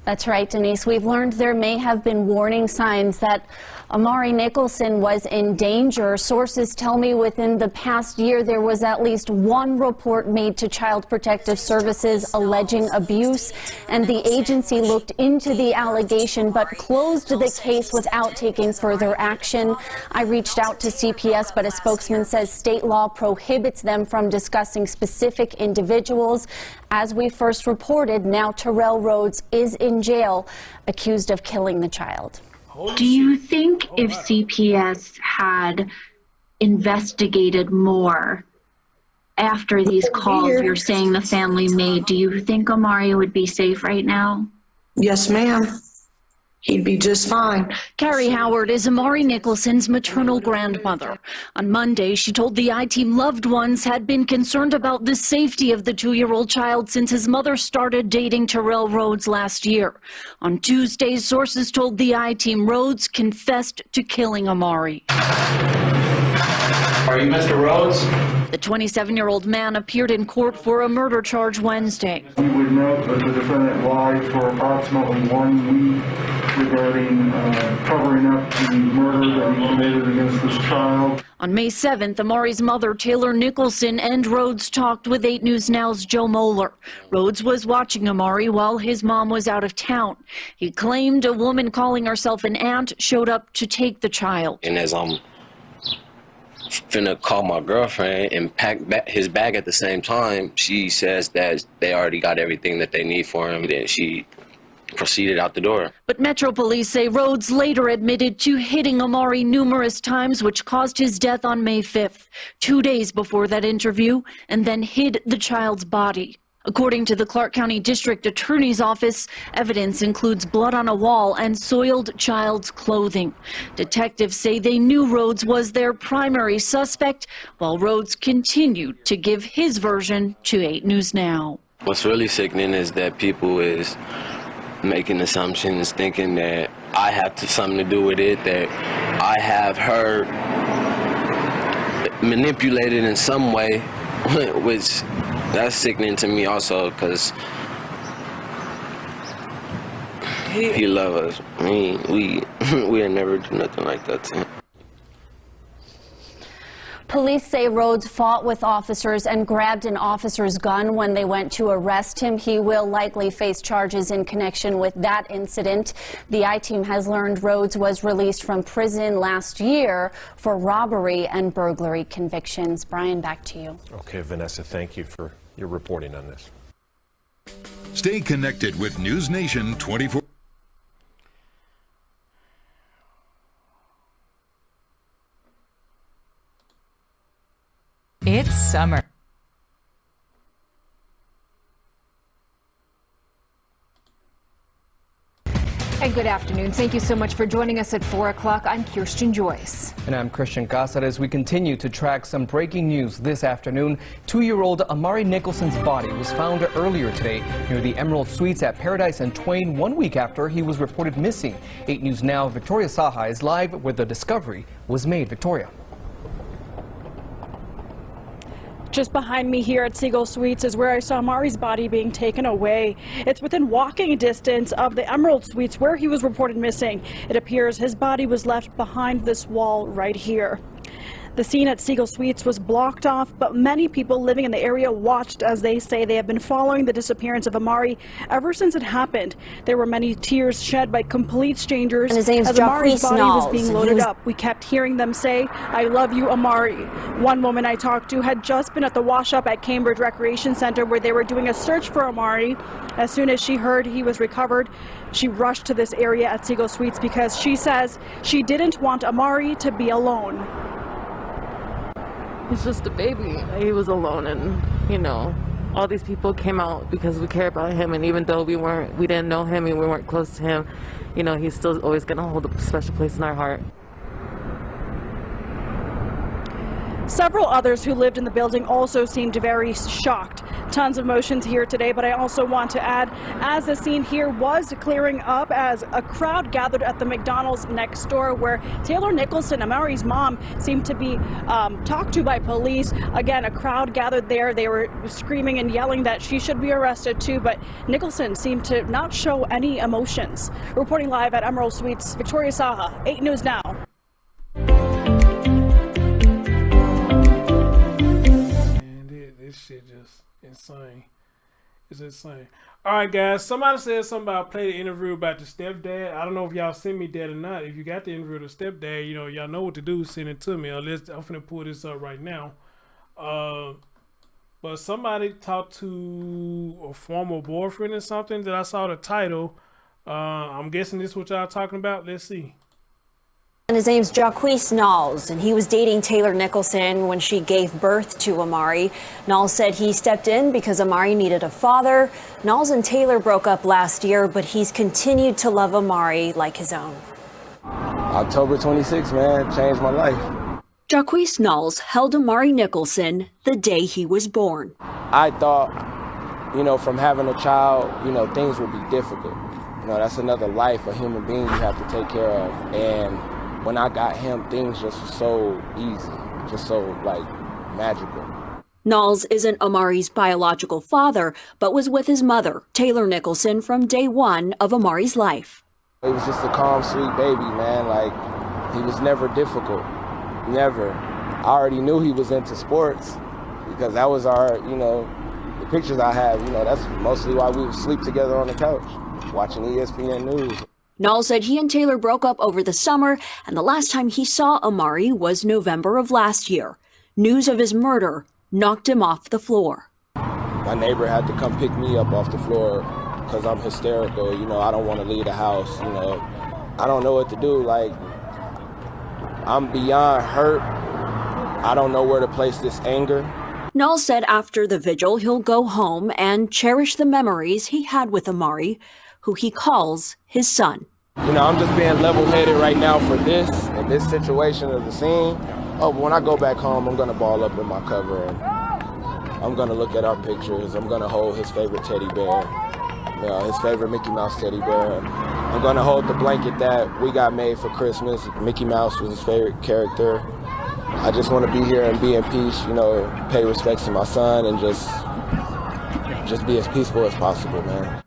That's right, Denise. We've learned there may have been warning signs that Amari Nicholson was in danger. Sources tell me within the past year there was at least one report made to Child Protective Services alleging abuse, and the agency looked into the allegation but closed the case without taking further action. I reached out to CPS, but a spokesman says state law prohibits them from discussing specific individuals. As we first reported, now Terrell Rhodes is in jail, accused of killing the child. Do you think if CPS had investigated more after these calls you're saying the family made, do you think Amari would be safe right now? Yes, ma'am. He'd be just fine. Carrie Howard is Amari Nicholson's maternal grandmother. On Monday, she told the I-Team loved ones had been concerned about the safety of the 2-year-old child since his mother started dating Terrell Rhodes last year. On Tuesday, sources told the I-Team Rhodes confessed to killing Amari. Are you Mr. Rhodes? The 27-year-old man appeared in court for a murder charge Wednesday. We would note that the defendant lied for approximately 1 week regarding covering up the murder that he committed against this child. On May 7th, Amari's mother, Taylor Nicholson, and Rhodes talked with 8 News Now's Joe Moeller. Rhodes was watching Amari while his mom was out of town. He claimed a woman calling herself an aunt showed up to take the child. And as I'm finna call my girlfriend and pack his bag at the same time, she says that they already got everything that they need for him. Then she proceeded out the door. But Metro Police say Rhodes later admitted to hitting Amari numerous times, which caused his death on May 5th, 2 days before that interview, and then hid the child's body. According to the Clark County District Attorney's Office, evidence includes blood on a wall and soiled child's clothing. Detectives say they knew Rhodes was their primary suspect, while Rhodes continued to give his version to 8 News Now. What's really sickening is that people is making assumptions, thinking that I have something to do with it, that I have her manipulated in some way, which that's sickening to me also, because he loves us. I mean, we never do nothing like that to him. Police say Rhodes fought with officers and grabbed an officer's gun when they went to arrest him. He will likely face charges in connection with that incident. The I-Team has learned Rhodes was released from prison last year for robbery and burglary convictions. Brian, back to you. Okay, Vanessa, thank you for your reporting on this. Stay connected with News Nation 24. It's summer. And good afternoon. Thank you so much for joining us at 4 o'clock. I'm Kirsten Joyce. And I'm Christian Casares. We continue to track some breaking news this afternoon. 2-year-old Amari Nicholson's body was found earlier today near the Emerald Suites at Paradise and Twain 1 week after he was reported missing. 8 News Now, Victoria Saha is live where the discovery was made. Victoria. Just behind me here at Siegel Suites is where I saw Amari's body being taken away. It's within walking distance of the Emerald Suites where he was reported missing. It appears his body was left behind this wall right here. The scene at Siegel Suites was blocked off, but many people living in the area watched as they say they have been following the disappearance of Amari ever since it happened. There were many tears shed by complete strangers as Amari's body was being loaded up. We kept hearing them say, "I love you, Amari." One woman I talked to had just been at the wash-up at Cambridge Recreation Center where they were doing a search for Amari. As soon as she heard he was recovered, she rushed to this area at Siegel Suites because she says she didn't want Amari to be alone. He's just a baby. He was alone, and you know, all these people came out because we care about him, and even though we didn't know him and we weren't close to him, you know, he's still always gonna hold a special place in our heart. Several others who lived in the building also seemed very shocked. Tons of emotions here today, but I also want to add, as the scene here was clearing up, as a crowd gathered at the McDonald's next door where Taylor Nicholson, Amari's mom, seemed to be talked to by police. Again, a crowd gathered there. They were screaming and yelling that she should be arrested too, but Nicholson seemed to not show any emotions. Reporting live at Emerald Suites, Victoria Saha, 8 News Now. This shit just insane. It's insane. All right, guys. Somebody said something about play the interview about the stepdad. I don't know if y'all sent me that or not. If you got the interview with the stepdad, you know, y'all know what to do. Send it to me. I'm finna pull this up right now. But somebody talked to a former boyfriend or something that I saw the title. I'm guessing this is what y'all talking about. Let's see. And his name's Jacquees Knowles, and he was dating Taylor Nicholson when she gave birth to Amari. Knowles said he stepped in because Amari needed a father. Knowles and Taylor broke up last year, but he's continued to love Amari like his own. October 26th, man, changed my life. Jacquees Knowles held Amari Nicholson the day he was born. I thought, you know, from having a child, you know, things would be difficult. You know, that's another life, a human being you have to take care of. And when I got him, things just were so easy, just so, like, magical. Knowles isn't Amari's biological father, but was with his mother, Taylor Nicholson, from day one of Amari's life. He was just a calm, sweet baby, man. Like, he was never difficult, never. I already knew he was into sports because that was our, you know, the pictures I have, you know, that's mostly why we would sleep together on the couch, watching ESPN News. Nall said he and Taylor broke up over the summer, and the last time he saw Amari was November of last year. News of his murder knocked him off the floor. My neighbor had to come pick me up off the floor because I'm hysterical. You know, I don't want to leave the house. You know, I don't know what to do. Like, I'm beyond hurt. I don't know where to place this anger. Nall said after the vigil, he'll go home and cherish the memories he had with Amari, who he calls his son. You know, I'm just being level-headed right now for this and this situation of the scene. Oh, but when I go back home, I'm going to ball up in my cover and I'm going to look at our pictures. I'm going to hold his favorite teddy bear, you know, his favorite Mickey Mouse teddy bear. I'm going to hold the blanket that we got made for Christmas. Mickey Mouse was his favorite character. I just want to be here and be in peace, you know, pay respects to my son and just be as peaceful as possible, man.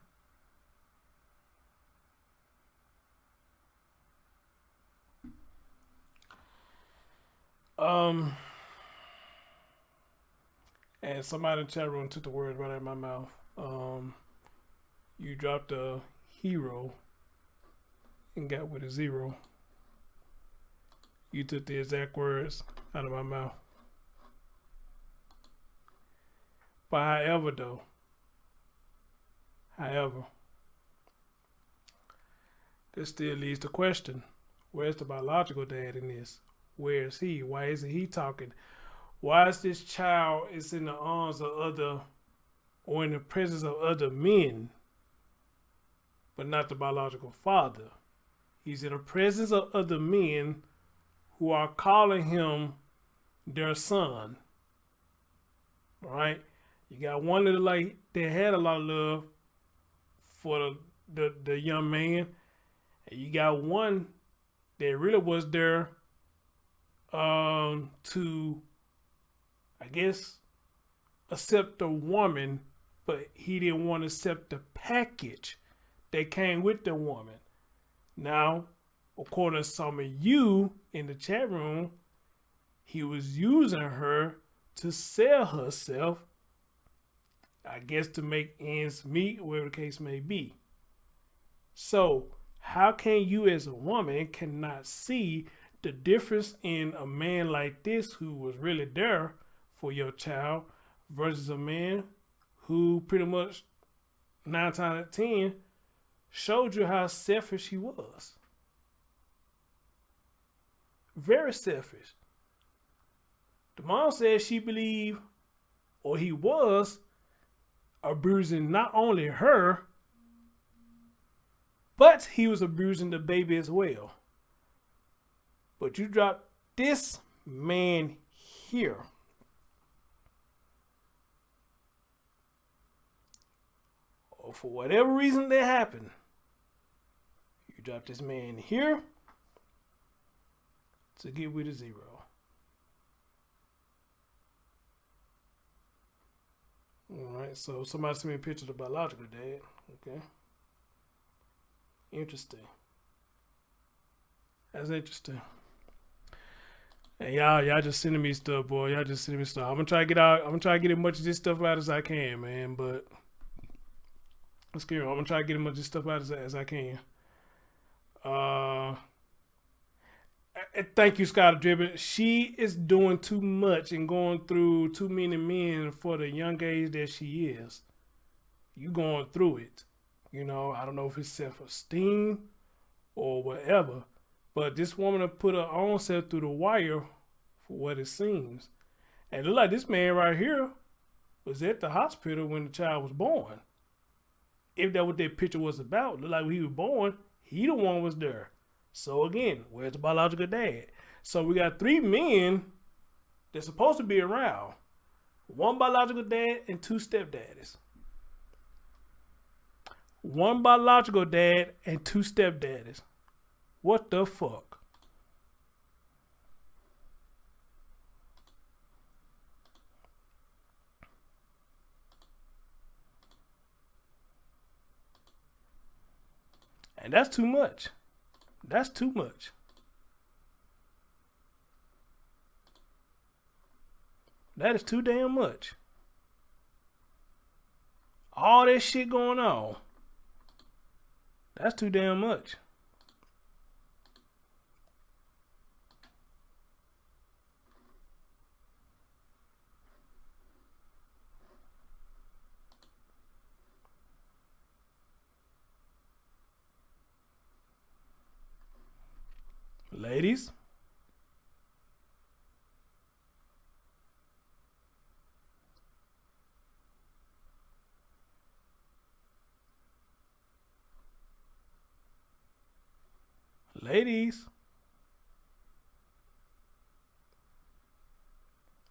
And somebody in the chat room took the words right out of my mouth. You dropped a hero and got with a zero. You took the exact words out of my mouth. But however, this still leads to question. Where's the biological dad in this? Where is he? Why isn't he talking? Why is this child is in the arms of other or in the presence of other men, but not the biological father? He's in the presence of other men who are calling him their son. All right? You got one that had a lot of love for the young man, and you got one that really was there to, I guess, accept the woman, but he didn't want to accept the package that came with the woman. Now, according to some of you in the chat room, he was using her to sell herself, I guess, to make ends meet, whatever the case may be. So, how can you as a woman cannot see the difference in a man like this who was really there for your child versus a man who pretty much 9 times out of 10 showed you how selfish he was? Very selfish. The mom said she believed, or he was, abusing not only her, but he was abusing the baby as well. But you dropped this man here. Or for whatever reason that happened, you dropped this man here to get with a zero. Alright, so somebody sent me a picture of the biological dad. Okay. Interesting. That's interesting. And y'all just sending me stuff, boy. Y'all just sending me stuff. I'm gonna try to get as much of this stuff out as I can, man. But let's get it. I'm gonna try to get as much of this stuff out as I can. Thank you, Scott Dribbin. She is doing too much and going through too many men for the young age that she is. You going through it. You know, I don't know if it's self-esteem or whatever. But this woman have put her own self through the wire for what it seems. And it look like this man right here was at the hospital when the child was born. If that's what that picture was about, look like when he was born, he the one was there. So again, where's the biological dad? So we got 3 men that's supposed to be around. 1 biological dad and 2 stepdaddies. 1 biological dad and 2 stepdaddies. What the fuck? And that's too much. That's too much. That is too damn much. All that shit going on. That's too damn much. Ladies? Ladies?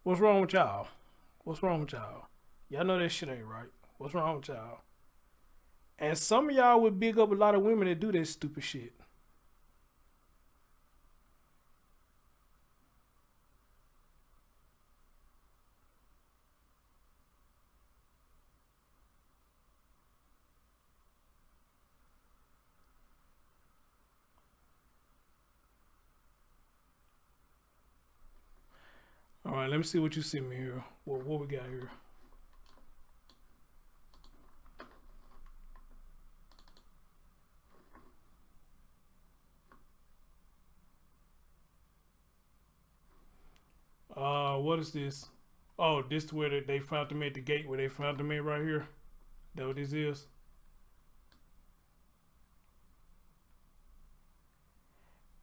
What's wrong with y'all? What's wrong with y'all? Y'all know that shit ain't right. What's wrong with y'all? And some of y'all would big up a lot of women that do that stupid shit. All right, let me see what you sent me here. What we got here? What is this? Oh, this is where they found them at the gate, where they found them at right here. That what this is?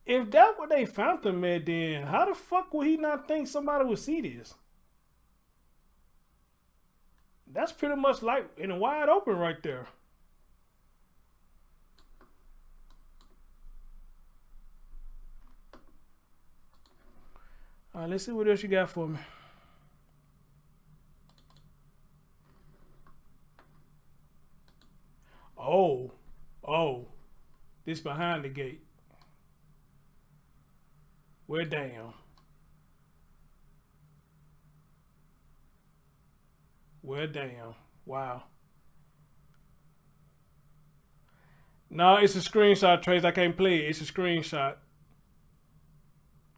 If that's what they found them at, then how the fuck would he not think somebody would see this? That's pretty much like in a wide open right there. All right, let's see what else you got for me. Oh, this behind the gate. Well, damn. Well, damn. Wow. No, it's a screenshot, Trace. I can't play it. It's a screenshot.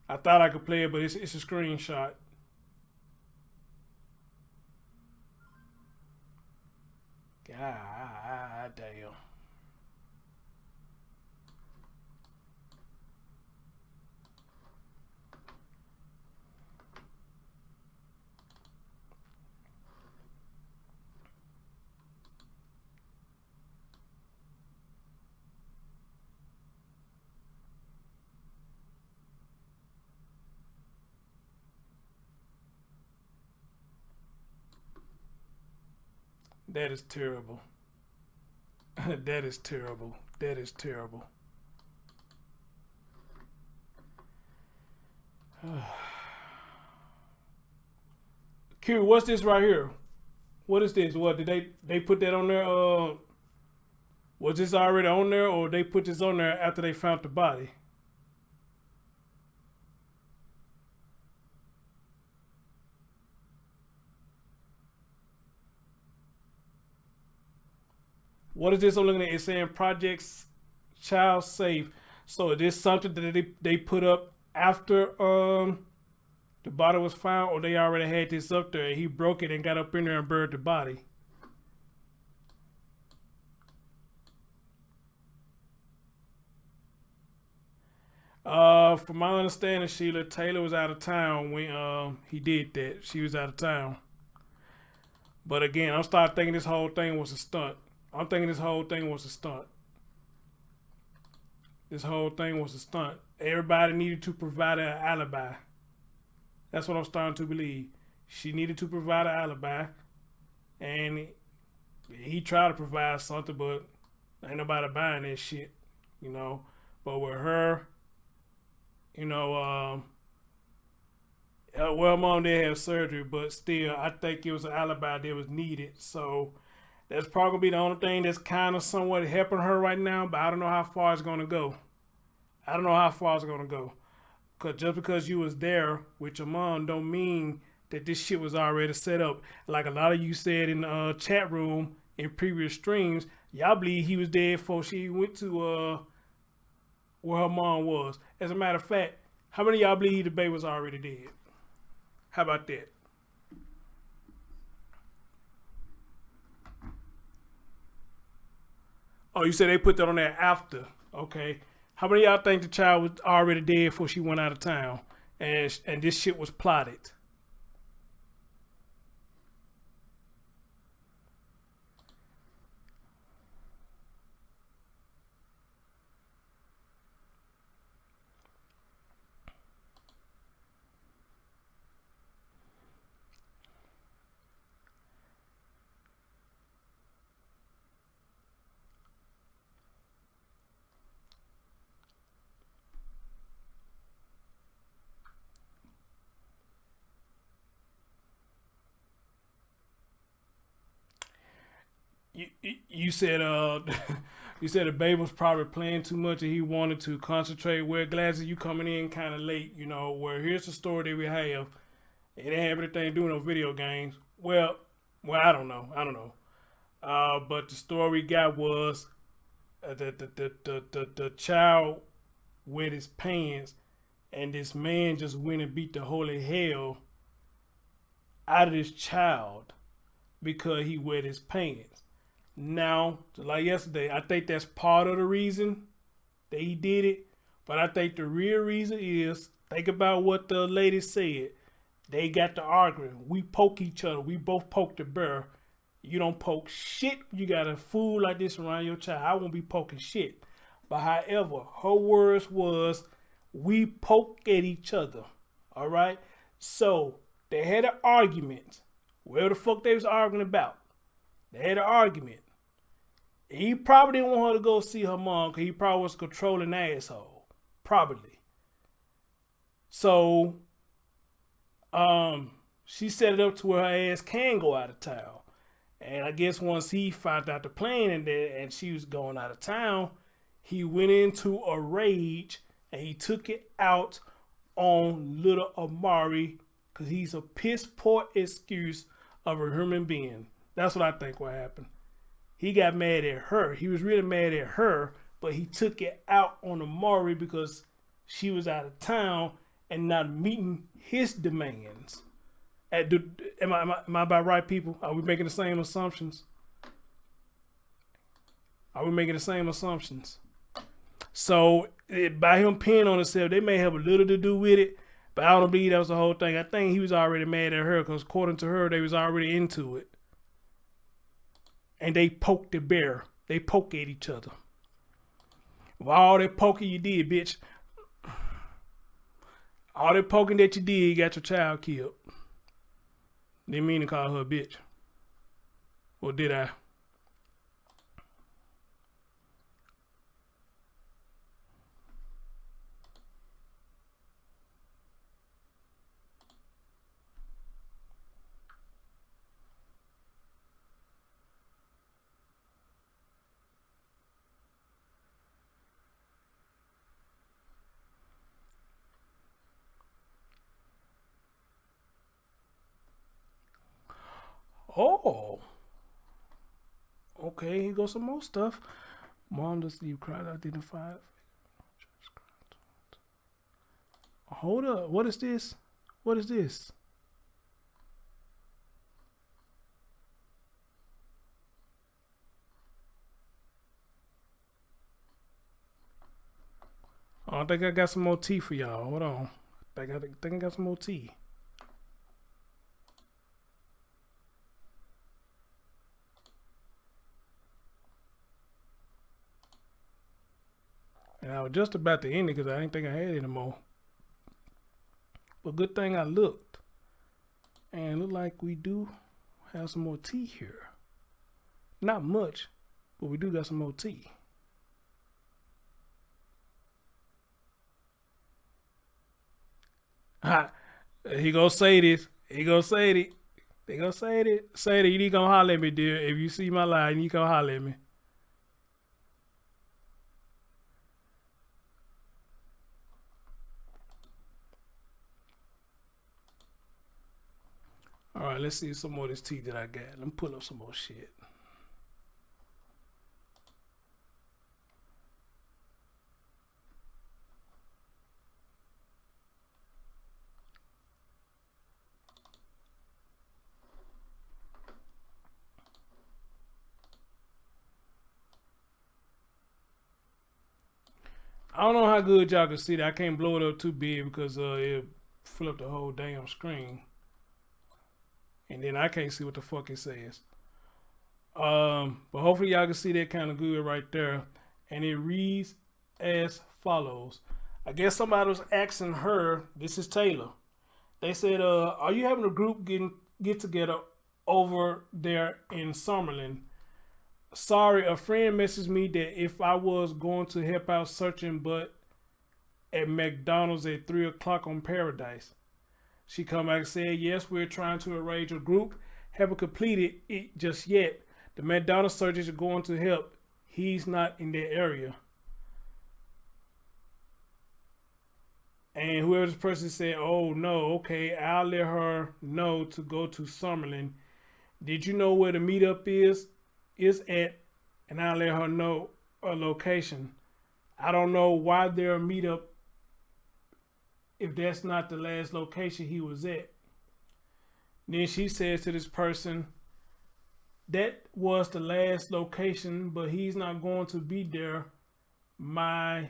I thought I could play it, but it's a screenshot. God damn. That is terrible. That is terrible. That is terrible. Q, what's this right here? What is this? What did they put that on there? Was this already on there, or they put this on there after they found the body? What is this I'm looking at? It's saying Project Child Safe. So is this something that they put up after the body was found, or they already had this up there and he broke it and got up in there and buried the body? From my understanding, Sheila, Taylor was out of town when he did that. She was out of town. But again, I'm starting thinking this whole thing was a stunt. I'm thinking this whole thing was a stunt. This whole thing was a stunt. Everybody needed to provide an alibi. That's what I'm starting to believe. She needed to provide an alibi. And he tried to provide something, but ain't nobody buying that shit, you know. But with her, you know, well, mom did have surgery, but still, I think it was an alibi that was needed. So that's probably gonna be the only thing that's kind of somewhat helping her right now, but I don't know how far it's gonna go. I don't know how far it's gonna go. Cause just because you was there with your mom don't mean that this shit was already set up. Like a lot of you said in the chat room in previous streams, y'all believe he was dead before she went to where her mom was. As a matter of fact, how many of y'all believe the baby was already dead? How about that? Oh, you said they put that on there after. Okay. How many of y'all think the child was already dead before she went out of town and this shit was plotted? you said you said the baby was probably playing too much and he wanted to concentrate. Wear glasses. You coming in kind of late, you know. Where here's the story that we have. It didn't have anything to do with no video games. Well, I don't know. But the story we got was the child wet his pants, and this man just went and beat the holy hell out of this child because he wet his pants. Now, like yesterday, I think that's part of the reason that he did it. But I think the real reason is, think about what the lady said. They got to arguing. We poke each other. We both poke the bear. You don't poke shit. You got a fool like this around your child. I won't be poking shit. But however, her words was, we poke at each other. All right? So, they had an argument. Whatever the fuck they was arguing about. They had an argument. He probably didn't want her to go see her mom because he probably was a controlling asshole. Probably. So, she set it up to where her ass can go out of town. And I guess once he found out the plan and she was going out of town, he went into a rage and he took it out on little Amari because he's a piss poor excuse of a human being. That's what I think what happened. He got mad at her. He was really mad at her, but he took it out on Amari because she was out of town and not meeting his demands. Am I about right, people? Are we making the same assumptions? Are we making the same assumptions? So, by him peeing on himself, they may have a little to do with it, but I don't believe that was the whole thing. I think he was already mad at her because according to her, they was already into it. And they poked the bear. They poke at each other. Well, all that poking you did, bitch. All that poking that you did got your child killed. Didn't mean to call her a bitch. Or did I? Oh. Okay, here goes some more stuff. Mom does leave cried identified. Hold up. What is this? What is this? I think I got some more tea for y'all. Hold on. I think I got some more tea. And I was just about to end it because I didn't think I had any more. But good thing I looked. And look like we do have some more tea here. Not much, but we do got some more tea. He gonna say this. He gonna say it. They gonna say it. Say it. You need to come holler at me, dear. If you see my line, you come holler at me. All right, let's see some more of this tea that I got. Let me pull up some more shit. I don't know how good y'all can see that. I can't blow it up too big because it fill up the whole damn screen. And then I can't see what the fuck it says. But hopefully y'all can see that kind of good right there. And it reads as follows. I guess somebody was asking her, this is Taylor. They said, are you having a group get together over there in Summerlin? Sorry, a friend messaged me that if I was going to help out searching but at McDonald's at 3 o'clock on Paradise. She come back and said, yes, we're trying to arrange a group. Haven't completed it just yet. The McDonald's surgeons are going to help. He's not in that area. And whoever this person said, oh no, okay, I'll let her know to go to Summerlin. Did you know where the meetup is at? And I'll let her know a location. I don't know why their meetup if that's not the last location he was at. Then she says to this person, that was the last location, but he's not going to be there. My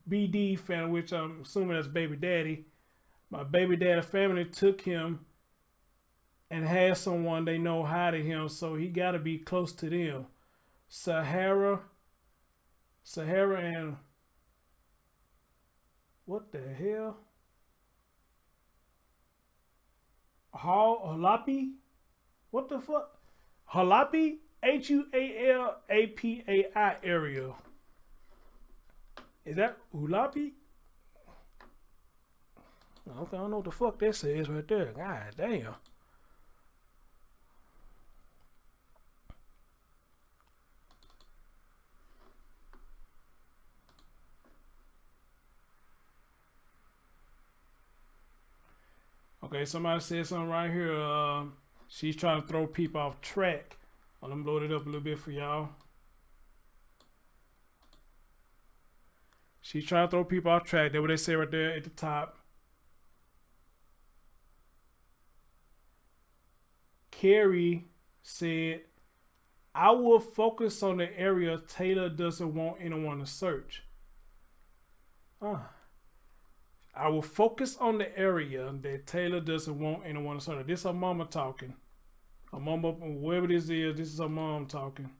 BD family, which I'm assuming that's baby daddy, my baby daddy family took him and has someone they know hiding him, so he got to be close to them. Sahara and what the hell? Halapi? What the fuck? Halapi? Hualapai area. Is that Hulapi? Okay, I don't know what the fuck that says right there. God damn. Okay, somebody said something right here. She's trying to throw people off track. Let me load it up a little bit for y'all. She's trying to throw people off track. That's what they say right there at the top. Carrie said, I will focus on the area Taylor doesn't want anyone to search. I will focus on the area that Taylor doesn't want anyone to search. This is her mama talking. Her mama, whoever this is her mom talking.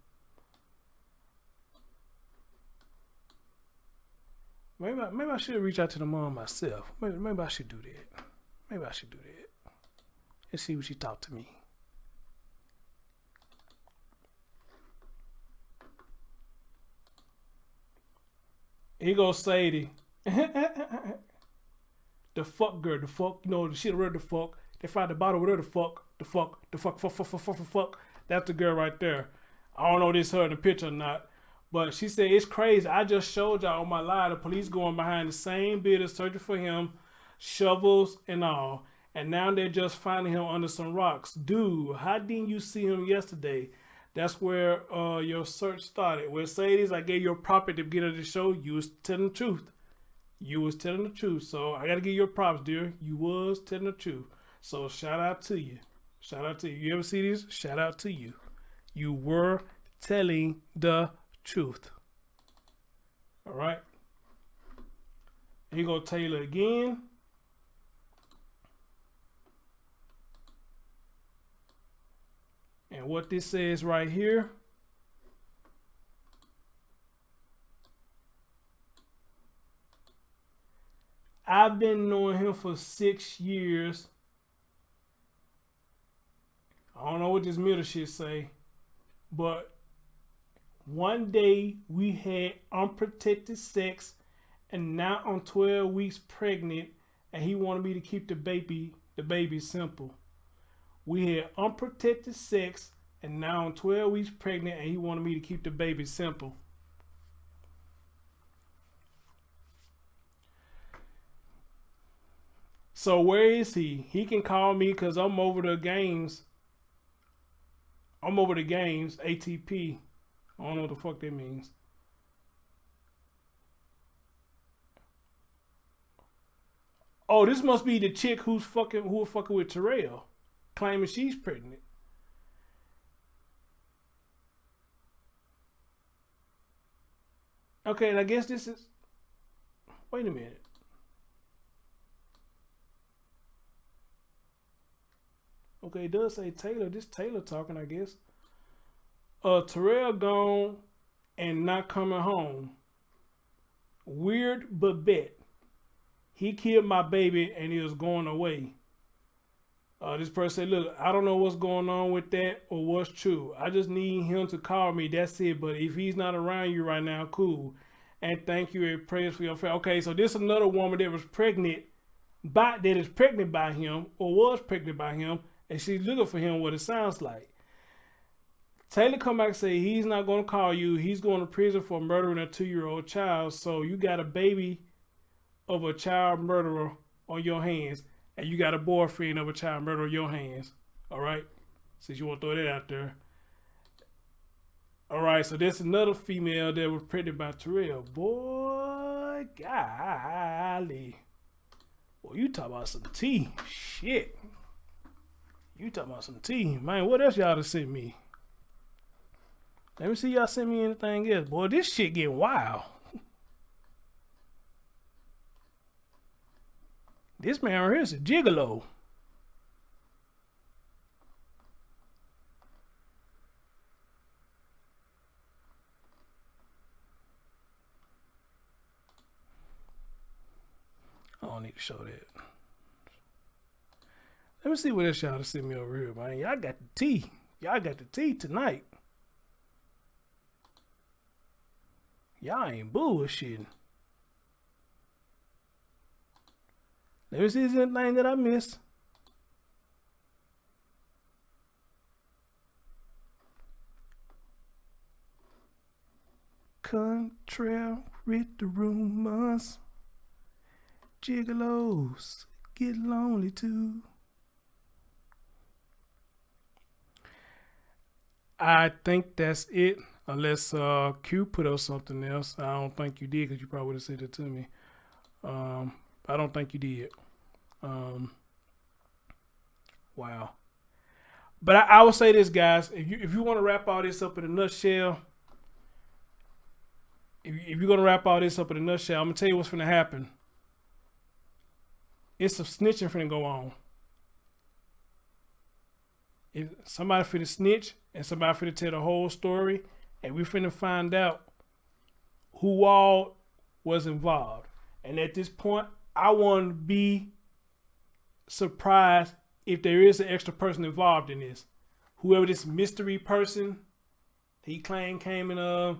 Maybe I should reach out to the mom myself. Maybe I should do that. Maybe I should do that. Let's see what she talked to me. Here goes Sadie. The fuck girl, the fuck, you know, the shit around the fuck. They find the bottle with her, the fuck. That's the girl right there. I don't know if this her in the picture or not. But she said, it's crazy. I just showed y'all on my live the police going behind the same building searching for him, shovels and all. And now they're just finding him under some rocks. Dude, how didn't you see him yesterday? That's where your search started. Where Sadie's, I gave you a prop at the beginning of the show. You was telling the truth. You was telling the truth. So I got to give you your props, dear. You was telling the truth. So shout out to you. Shout out to you. You ever see this? Shout out to you. You were telling the truth. All right. Here go Taylor again. And what this says right here. I've been knowing him for 6 years. I don't know what this middle shit say, but one day we had unprotected sex, and now I'm 12 weeks pregnant, and he wanted me to keep the baby simple. We had unprotected sex, and now I'm 12 weeks pregnant, and he wanted me to keep the baby simple. So where is he? He can call me because I'm over the games. I'm over the games, ATP. I don't know what the fuck that means. Oh, this must be the chick who was fucking with Terrell, claiming she's pregnant. Okay, and I guess this is. Wait a minute. Okay, it does say Taylor. This Taylor talking, I guess. Terrell gone and not coming home. Weird but bet. He killed my baby and he was going away. This person said, look, I don't know what's going on with that or what's true. I just need him to call me. That's it. But if he's not around you right now, cool. And thank you and prayers for your family. Okay, so this is another woman that was pregnant by him or was pregnant by him. And she's looking for him, what it sounds like. Taylor come back and say he's not going to call you. He's going to prison for murdering a 2-year-old child. So you got a baby of a child murderer on your hands, and you got a boyfriend of a child murderer on your hands. All right? Since you want to throw that out there. All right, so there's another female that was pregnant by Terrell. Boy, golly. Boy, you talk about some tea. Shit. You talking about some tea. Man, what else y'all to send me? Let me see y'all send me anything else. Boy, this shit getting wild. This man right here is a gigolo. I don't need to show that. Let me see what else y'all to send me over here, man. Y'all got the tea. Y'all got the tea tonight. Y'all ain't bullshitting. Let me see if there's anything that I missed. Contrary the rumors, gigolos get lonely too. I think that's it. Unless Q put up something else. I don't think you did, because you probably would have said it to me. I don't think you did. Wow. But I will say this, guys. If you want to wrap all this up in a nutshell, if you're going to wrap all this up in a nutshell, I'm going to tell you what's going to happen. It's some snitching finna go on. If somebody finna snitch and somebody finna tell the whole story, and we finna find out who all was involved. And at this point, I want to be surprised if there is an extra person involved in this. Whoever this mystery person he claimed came and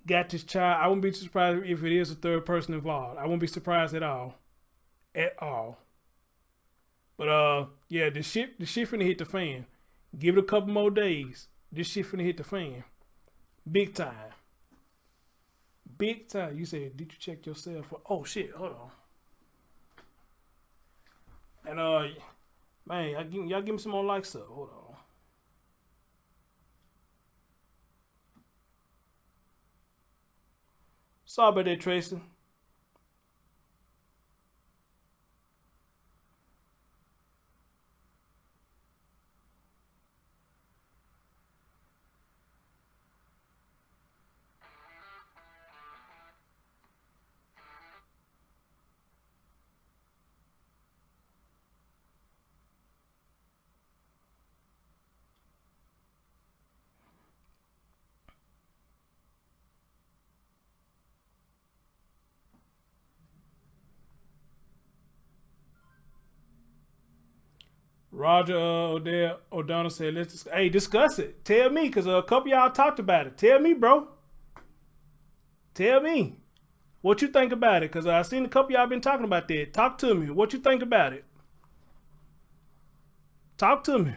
got this child, I wouldn't be surprised if it is a third person involved. I wouldn't be surprised at all. At all. But yeah, this shit finna hit the fan. Give it a couple more days. This shit finna hit the fan. Big time. Big time. You said, did you check yourself? Oh shit, hold on. And man, y'all give me some more likes up. Hold on. Sorry about that, Tracy. Roger O'Donnell said, "Let's discuss it. Tell me, because a couple y'all talked about it. Tell me, bro. Tell me what you think about it, because I seen a couple y'all been talking about that. Talk to me. What you think about it? Talk to me.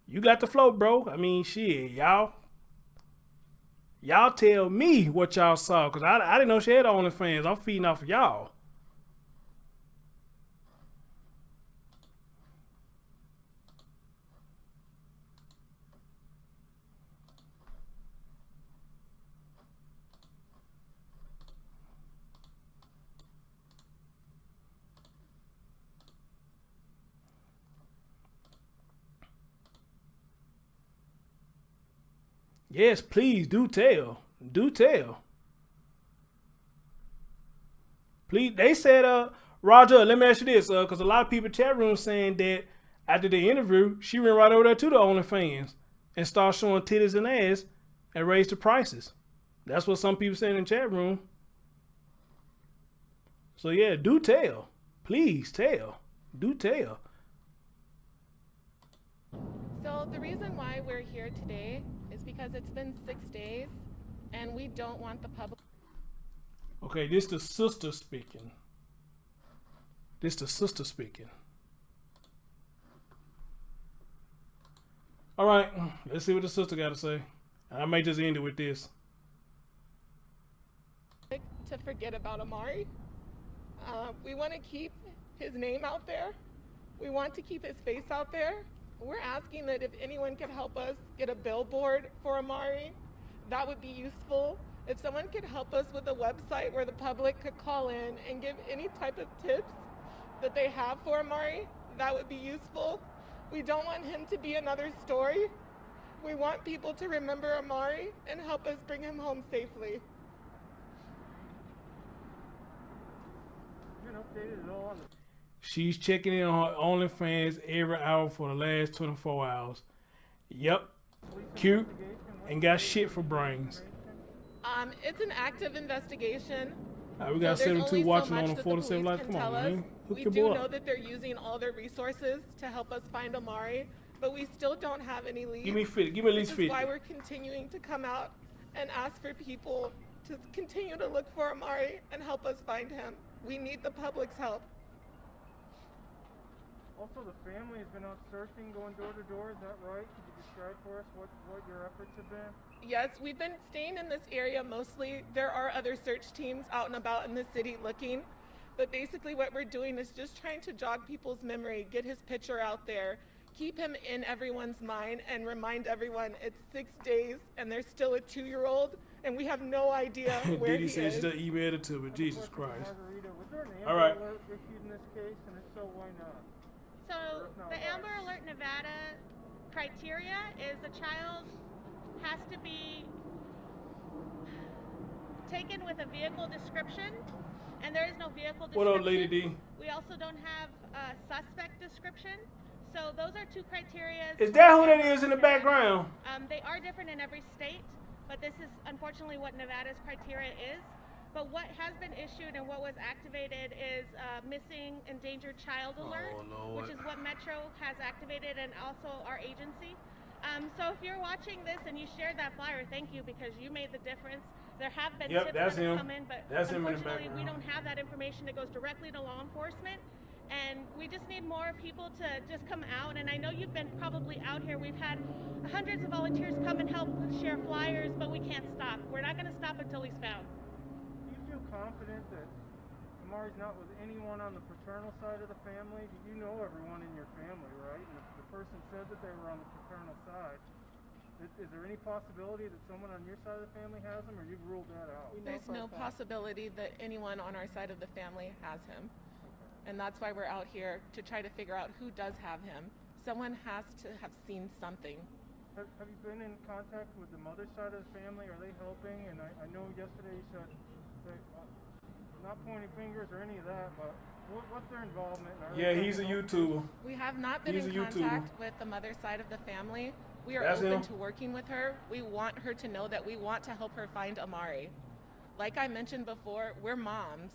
You got the flow, bro. I mean, shit, y'all tell me what y'all saw, because I didn't know she had OnlyFans. I'm feeding off of y'all." Yes, please do tell. Do tell. Please, they said, Roger, let me ask you this, because a lot of people in the chat room saying that after the interview, she went right over there to the OnlyFans and started showing titties and ass and raised the prices. That's what some people saying in the chat room. So yeah, do tell. Please tell. Do tell. So the reason why we're here today is because it's been 6 days and we don't want the public. Okay, this the sister speaking. This the sister speaking. All right, let's see what the sister got to say. I may just end it with this. To forget about Amari. We want to keep his name out there. We want to keep his face out there. We're asking that if anyone could help us get a billboard for Amari, that would be useful. If someone could help us with a website where the public could call in and give any type of tips that they have for Amari, that would be useful. We don't want him to be another story. We want people to remember Amari and help us bring him home safely. She's checking in on her OnlyFans every hour for the last 24 hours. Yep, cute, and got shit for brains. It's an active investigation. We got so 72 watching on the the 47 police live. can Come on, tell us. man. Hook We your do boy know up. that they're using all their resources to help us find Amari, but we still don't have any leads. Give me 50. Give me at least 50. This is why we're continuing to come out and ask for people to continue to look for Amari and help us find him. We need the public's help. Also, the family has been out searching, going door to door. Is that right? Could you describe for us what your efforts have been? Yes, we've been staying in this area mostly. There are other search teams out and about in the city looking, but basically what we're doing is just trying to jog people's memory, get his picture out there, keep him in everyone's mind, and remind everyone it's 6 days and there's still a 2-year-old, and we have no idea where Diddy he said is. she just emailed it to me. Jesus Christ. Was there an All right. Amber Alert issued in this case, and if so, why not? So the Amber Alert Nevada criteria is the child has to be taken with a vehicle description, and there is no vehicle description. What up, Lady D? We also don't have a suspect description. So those are two criteria. Is that who that is in the background? They are different in every state, but this is unfortunately what Nevada's criteria is. But what has been issued and what was activated is missing endangered child alert, which is what Metro has activated, and also our agency. So if you're watching this and you shared that flyer, thank you, because you made the difference. There have been tips that have come in, but unfortunately we don't have that information that goes directly to law enforcement. And we just need more people to just come out. And I know you've been probably out here. We've had hundreds of volunteers come and help share flyers, but we can't stop. We're not going to stop until he's found. Do you feel confident that Amari's not with anyone on the paternal side of the family? You know everyone in your family, right? And if the person said that they were on the paternal side, is there any possibility that someone on your side of the family has him, or you've ruled that out? There's no possibility that anyone on our side of the family has him. And that's why we're out here, to try to figure out who does have him. Someone has to have seen something. Have you been in contact with the mother's side of the family? Are they helping? And I know yesterday you said, not pointing fingers or any of that, but what's their involvement? Yeah, he's a YouTuber. We have not been in contact with the mother's side of the family. We are open to working with her. We want her to know that we want to help her find Amari. Like I mentioned before, we're moms.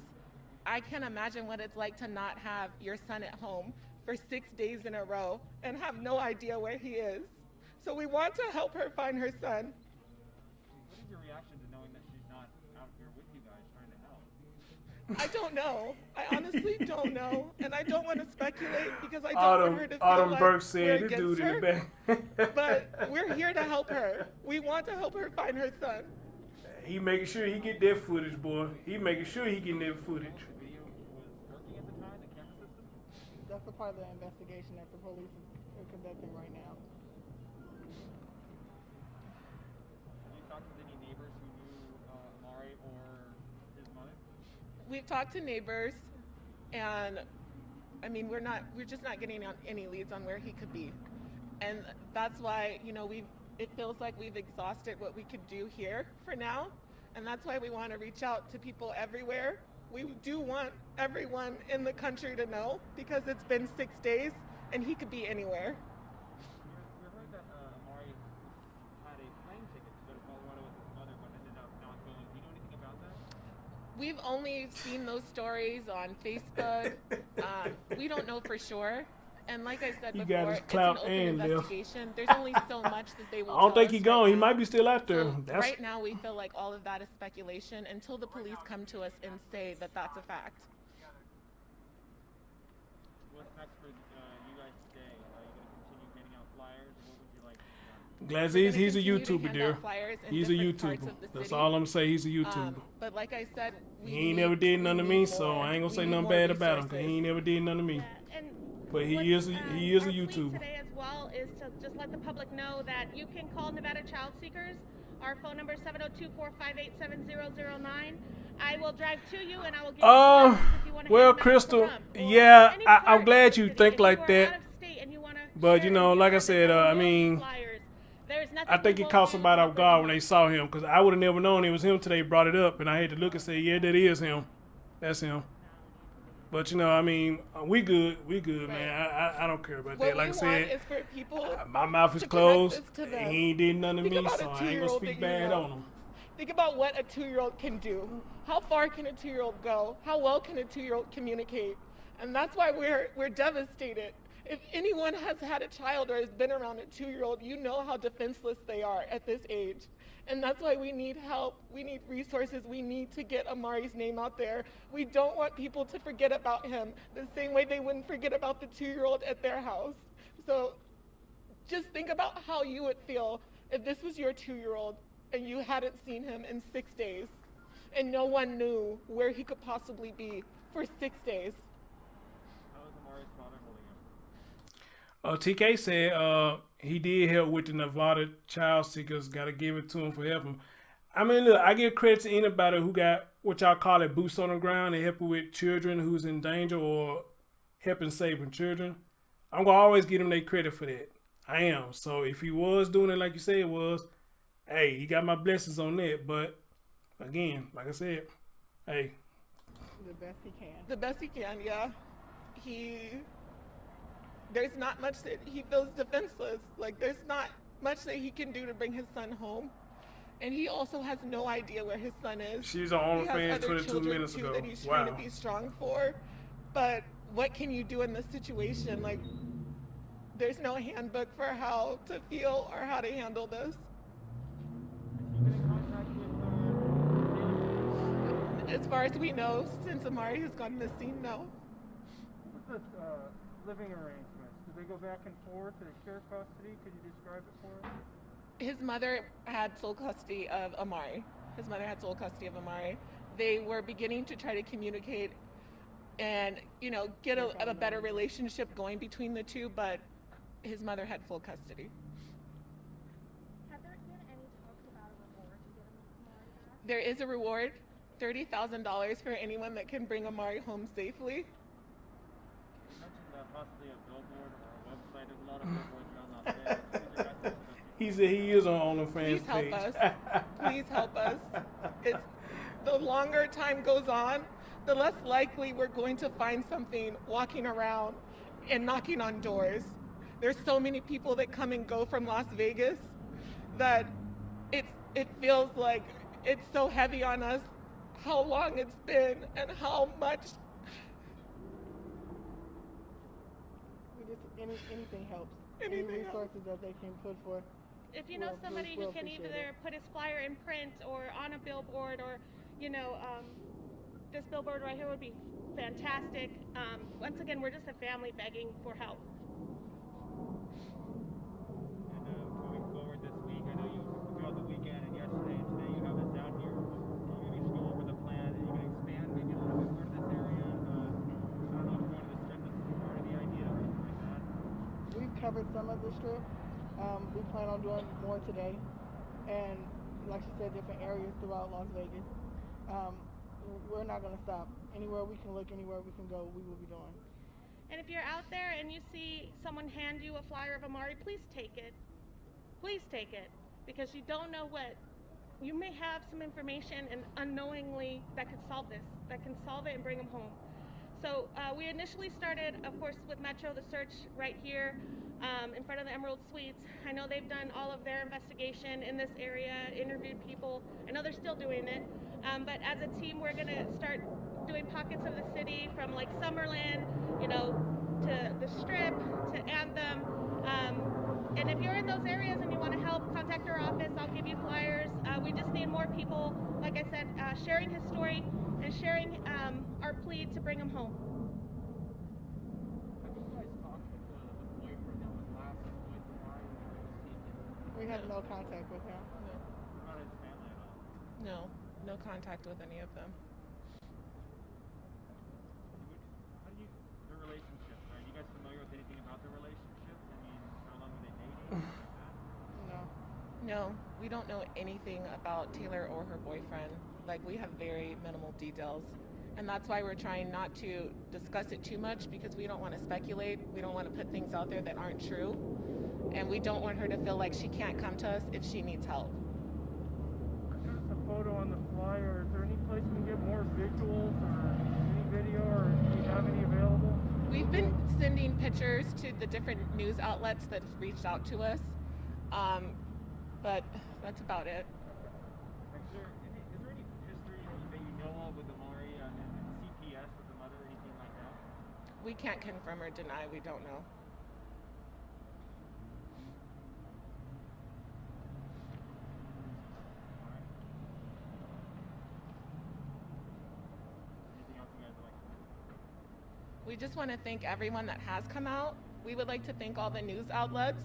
I can't imagine what it's like to not have your son at home for 6 days in a row and have no idea where he is. So we want to help her find her son. What is your reaction to knowing that she's not out here with you guys trying to help? I don't know. I honestly don't know. And I don't want to speculate because I don't want her to feel like Burke said, we're this dude against in the back. But we're here to help her. We want to help her find her son. He making sure he get that footage, boy. He making sure he getting that footage. That's a part of the investigation that the police are conducting right now. Have you talked with any neighbors who knew Amari or his mother? We've talked to neighbors, and I mean, we're just not getting any leads on where he could be. And that's why, it feels like we've exhausted what we could do here for now. And that's why we want to reach out to people everywhere. We do want everyone in the country to know, because it's been 6 days and he could be anywhere. We heard that Amari had a plane ticket to go to Colorado with his mother, but ended up not going. Do you know anything about that? We've only seen those stories on Facebook. We don't know for sure. And like I said before, it's an open investigation. There's only so much that they will I don't think he's he's gone. He might be still out there. So right now, we feel like all of that is speculation until the police come to us and say that that's a fact. What's next for you guys today? Are you going to continue handing out flyers? What would you like? Glad We're he's a gonna continue to YouTuber, hand dear. out flyers in He's a different parts YouTuber. of the That's city. all I'm saying. He's a YouTuber. But like I said, He ain't never did nothing to me, so I ain't gonna say nothing bad about him, 'cause he ain't never did nothing to me. But he is a Our YouTuber. plea today as well is to just let the public know that you can call Nevada Child Seekers. Our phone number is 702-458-7009. I will drive to you and I will give you flyers if you want to Well, hand them out Crystal, to them. yeah, I'm glad you think like that. But you know, like I said, I mean, I think it caught somebody off guard when they saw him, because I would have never known it was him till they brought it up, and I had to look and say, yeah, that is him. That's him. But you know, I mean, we good, man. I don't care about that. Like I said, my mouth is closed, and he ain't did nothing to me, so I ain't gonna speak bad on him. Think about what a 2-year-old can do. How far can a 2-year-old go? How well can a 2-year-old communicate? And that's why we're devastated. If anyone has had a child or has been around a 2-year-old, you know how defenseless they are at this age. And that's why we need help. We need resources. We need to get Amari's name out there. We don't want people to forget about him the same way they wouldn't forget about the 2-year-old at their house. So just think about how you would feel if this was your 2-year-old and you hadn't seen him in 6 days and no one knew where he could possibly be for 6 days. TK said he did help with the Nevada Child Seekers. Got to give it to him for helping. I mean, look, I give credit to anybody who got what y'all call it boots on the ground and helping with children who's in danger or helping saving children. I'm gonna always give him their credit for that. I am. So if he was doing it like you said it was, hey, he got my blessings on that. But again, like I said, hey, the best he can. The best he can, yeah. There's not much that he feels defenseless. Like, there's not much that he can do to bring his son home. And he also has no idea where his son is. She's on OnlyFans 22 minutes ago. That he's trying to be strong for. But what can you do in this situation? Like, there's no handbook for how to feel or how to handle this. As far as we know, since Amari has gone missing, no. What's the living arrangements? Do they go back and forth? Do they share custody? Could you describe it for us? His mother had sole custody of Amari. They were beginning to try to communicate and, you know, get a better relationship going between the two, but his mother had full custody. Have there been any talks about a reward to get Amari back? There is a reward, $30,000 for anyone that can bring Amari home safely. Possibly a billboard or a website. There's a lot of billboards around Las Vegas. He is on OnlyFans page. Please help us. Please help us. The longer time goes on, the less likely we're going to find something walking around and knocking on doors. There's so many people that come and go from Las Vegas that it feels like it's so heavy on us how long it's been and how much. Anything helps. Any resources that they can put forth. If you know somebody who can either put his flyer in print or on a billboard, or, you know, this billboard right here would be fantastic. Once again, we're just a family begging for help. And moving forward this week, I know you throughout the weekend and yesterday and today you have us out here. Can you maybe just go over the plan and you can expand maybe a little bit more to this area? I don't know if going to the strip is part of the idea or anything like that. We've covered some of the strip. We plan on doing more today. And like she said, different areas throughout Las Vegas. We're not going to stop. Anywhere we can look, anywhere we can go, we will be doing. And if you're out there and you see someone hand you a flyer of Amari, please take it. Please take it. Because you don't know what. You may have some information and unknowingly that could solve this, that can solve it and bring them home. So we initially started, of course, with Metro, the search right here in front of the Emerald Suites. I know they've done all of their investigation in this area, interviewed people. I know they're still doing it. But as a team, we're going to start doing pockets of the city from like Summerlin, you know, to the Strip, to Anthem. And if you're in those areas and you want to help, contact our office. I'll give you flyers. We just need more people, like I said, sharing his story and sharing our plea to bring him home. We have no contact with him. Not his family at all. No, no contact with any of them. How do you, the relationship, are you guys familiar with anything about the relationship? I mean, how long were they dating? No. No, we don't know anything about Taylor or her boyfriend. Like, we have very minimal details. And that's why we're trying not to discuss it too much, because we don't want to speculate. We don't want to put things out there that aren't true. And we don't want her to feel like she can't come to us if she needs help. There's a photo on the flyer. Is there any place we can get more visuals or any video, or do you have any available? We've been sending pictures to the different news outlets that have reached out to us. But that's about it. Is there any history that you know of with Amari and CPS with the mother, anything like that? We can't confirm or deny. We don't know. Anything else you guys would like to do? We just want to thank everyone that has come out. We would like to thank all the news outlets.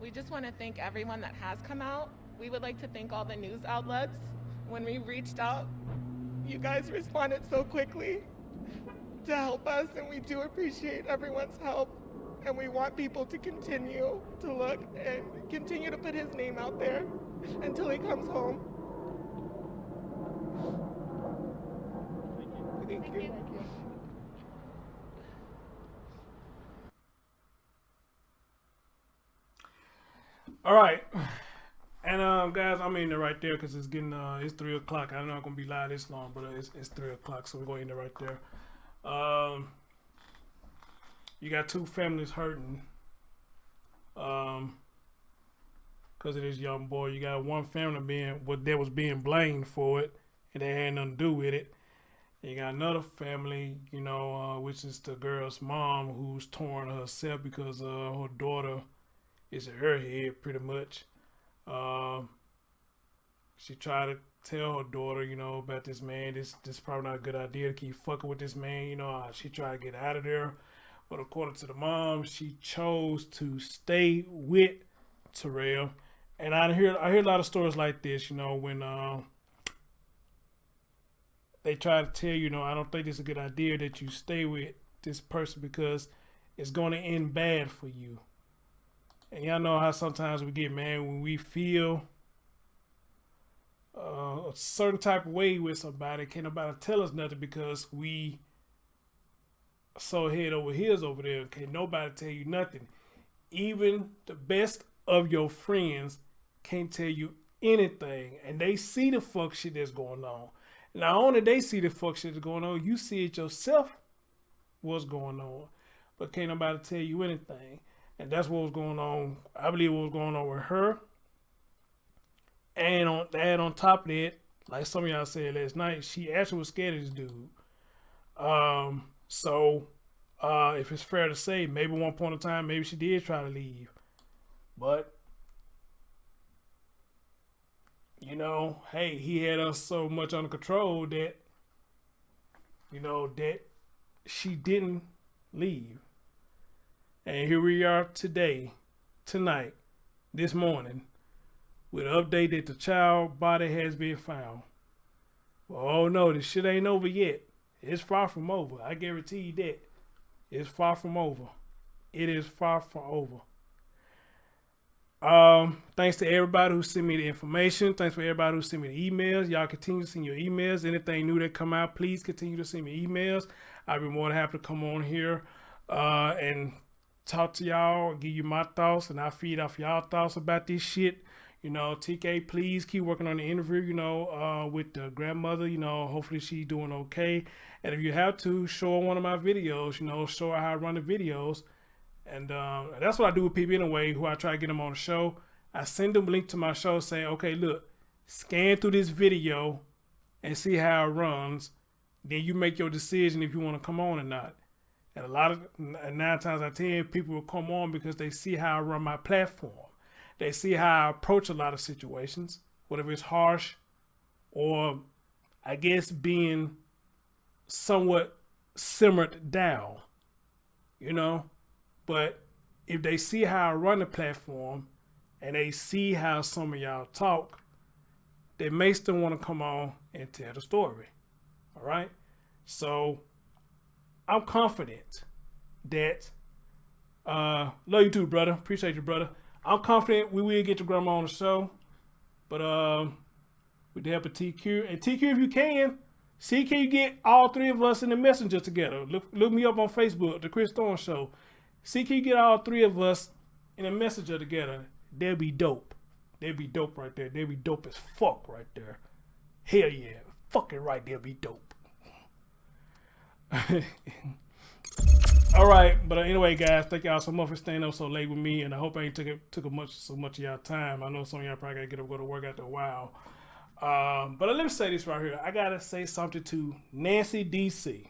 We just want to thank everyone that has come out. We would like to thank all the news outlets. When we reached out, you guys responded so quickly to help us, and we do appreciate everyone's help. And we want people to continue to look and continue to put his name out there until he comes home. Thank you. Thank you. All right, and guys, I'm in there right there because it's getting it's 3 o'clock. I'm not gonna be live this long, but it's 3 o'clock, so we're going to end it right there. You got two families hurting because of this young boy. You got one family that was being blamed for it, and they had nothing to do with it. And you got another family, you know, which is the girl's mom, who's torn herself because her daughter is in her head pretty much. She tried to tell her daughter, you know, about this man. This probably not a good idea to keep fucking with this man. You know, she tried to get out of there. But according to the mom, she chose to stay with Terrell. And I hear a lot of stories like this, you know, when they try to tell you, I don't think it's a good idea that you stay with this person because it's going to end bad for you. And y'all know how sometimes we get mad when we feel a certain type of way with somebody. Can't nobody tell us nothing because we so head over heels over there. Can't nobody tell you nothing. Even the best of your friends can't tell you anything. And they see the fuck shit that's going on. Not only they see the fuck shit that's going on, you see it yourself what's going on. But can't nobody tell you anything. And that's what was going on. I believe what was going on with her. And on top of that, like some of y'all said last night, she actually was scared of this dude. So if it's fair to say, maybe one point in time, maybe she did try to leave. But, you know, hey, he had us so much under control that, you know, that she didn't leave. And here we are tonight, this morning, with an update that the child body has been found. Well, oh no, this shit ain't over yet. It's far from over. I guarantee you that. It's far from over. It is far from over. Thanks to everybody who sent me the information. Thanks for everybody who sent me the emails. Y'all continue to send your emails. Anything new that come out, please continue to send me emails. I'd be more than happy to come on here and talk to y'all, give you my thoughts, and I feed off y'all thoughts about this shit. You know, TK, please keep working on the interview, you know, with the grandmother. You know, hopefully she's doing okay. And if you have to, show her one of my videos, you know, show her how I run the videos. And that's what I do with people anyway, who I try to get them on the show. I send them a link to my show saying, okay, look, scan through this video and see how it runs. Then you make your decision if you want to come on or not. And 9 times out of 10, people will come on because they see how I run my platform. They see how I approach a lot of situations, whether it's harsh or I guess being somewhat simmered down. you know. But if they see how I run the platform and they see how some of y'all talk, they may still want to come on and tell the story. All right. So I'm confident that, love you too, brother. Appreciate you, brother. I'm confident we will get your grandma on the show. But with the help of TQ. And TQ, if you can you get all three of us in the messenger together? Look me up on Facebook, The Chris Thorne Show. See, can you get all three of us in a messenger together? That'd be dope. That'd be dope right there. That'd be dope as fuck right there. Hell yeah. Fucking right, that'd be dope. All right, but anyway, guys, thank y'all so much for staying up so late with me, and I hope I ain't took so much of y'all time. I know some of y'all probably gotta get up, go to work after a while. But let me say this right here. I gotta say something to Nancy DC.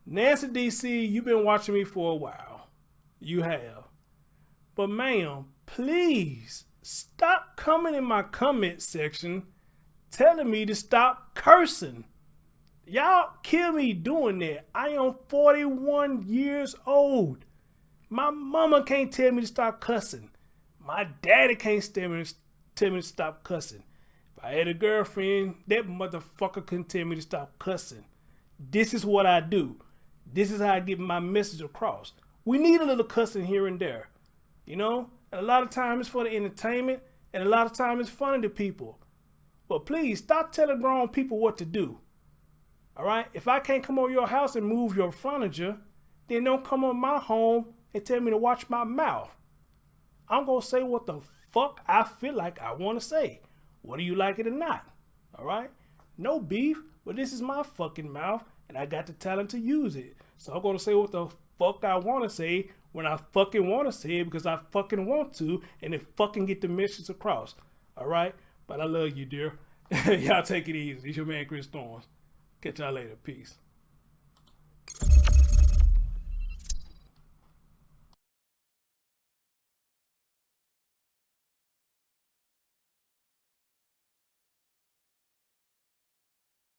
Nancy DC, you've been watching me for a while. You have. But ma'am, please stop coming in my comment section telling me to stop cursing. Y'all kill me doing that. I am 41 years old. My mama can't tell me to stop cussing. My daddy can't tell me to stop cussing. If I had a girlfriend, that motherfucker couldn't tell me to stop cussing. This is what I do. This is how I get my message across. We need a little cussing here and there, you know? And a lot of times it's for the entertainment, and a lot of times it's funny to people. But please, stop telling grown people what to do. All right? If I can't come over your house and move your furniture, then don't come on my home and tell me to watch my mouth. I'm going to say what the fuck I feel like I want to say, whether you like it or not. All right? No beef, but this is my fucking mouth, and I got the talent to use it. So I'm going to say what the fuck I want to say when I fucking want to say it, because I fucking want to, and it fucking get the message across. All right? But I love you, dear. Y'all take it easy. It's your man, Chris Thorne. Catch y'all later. Peace.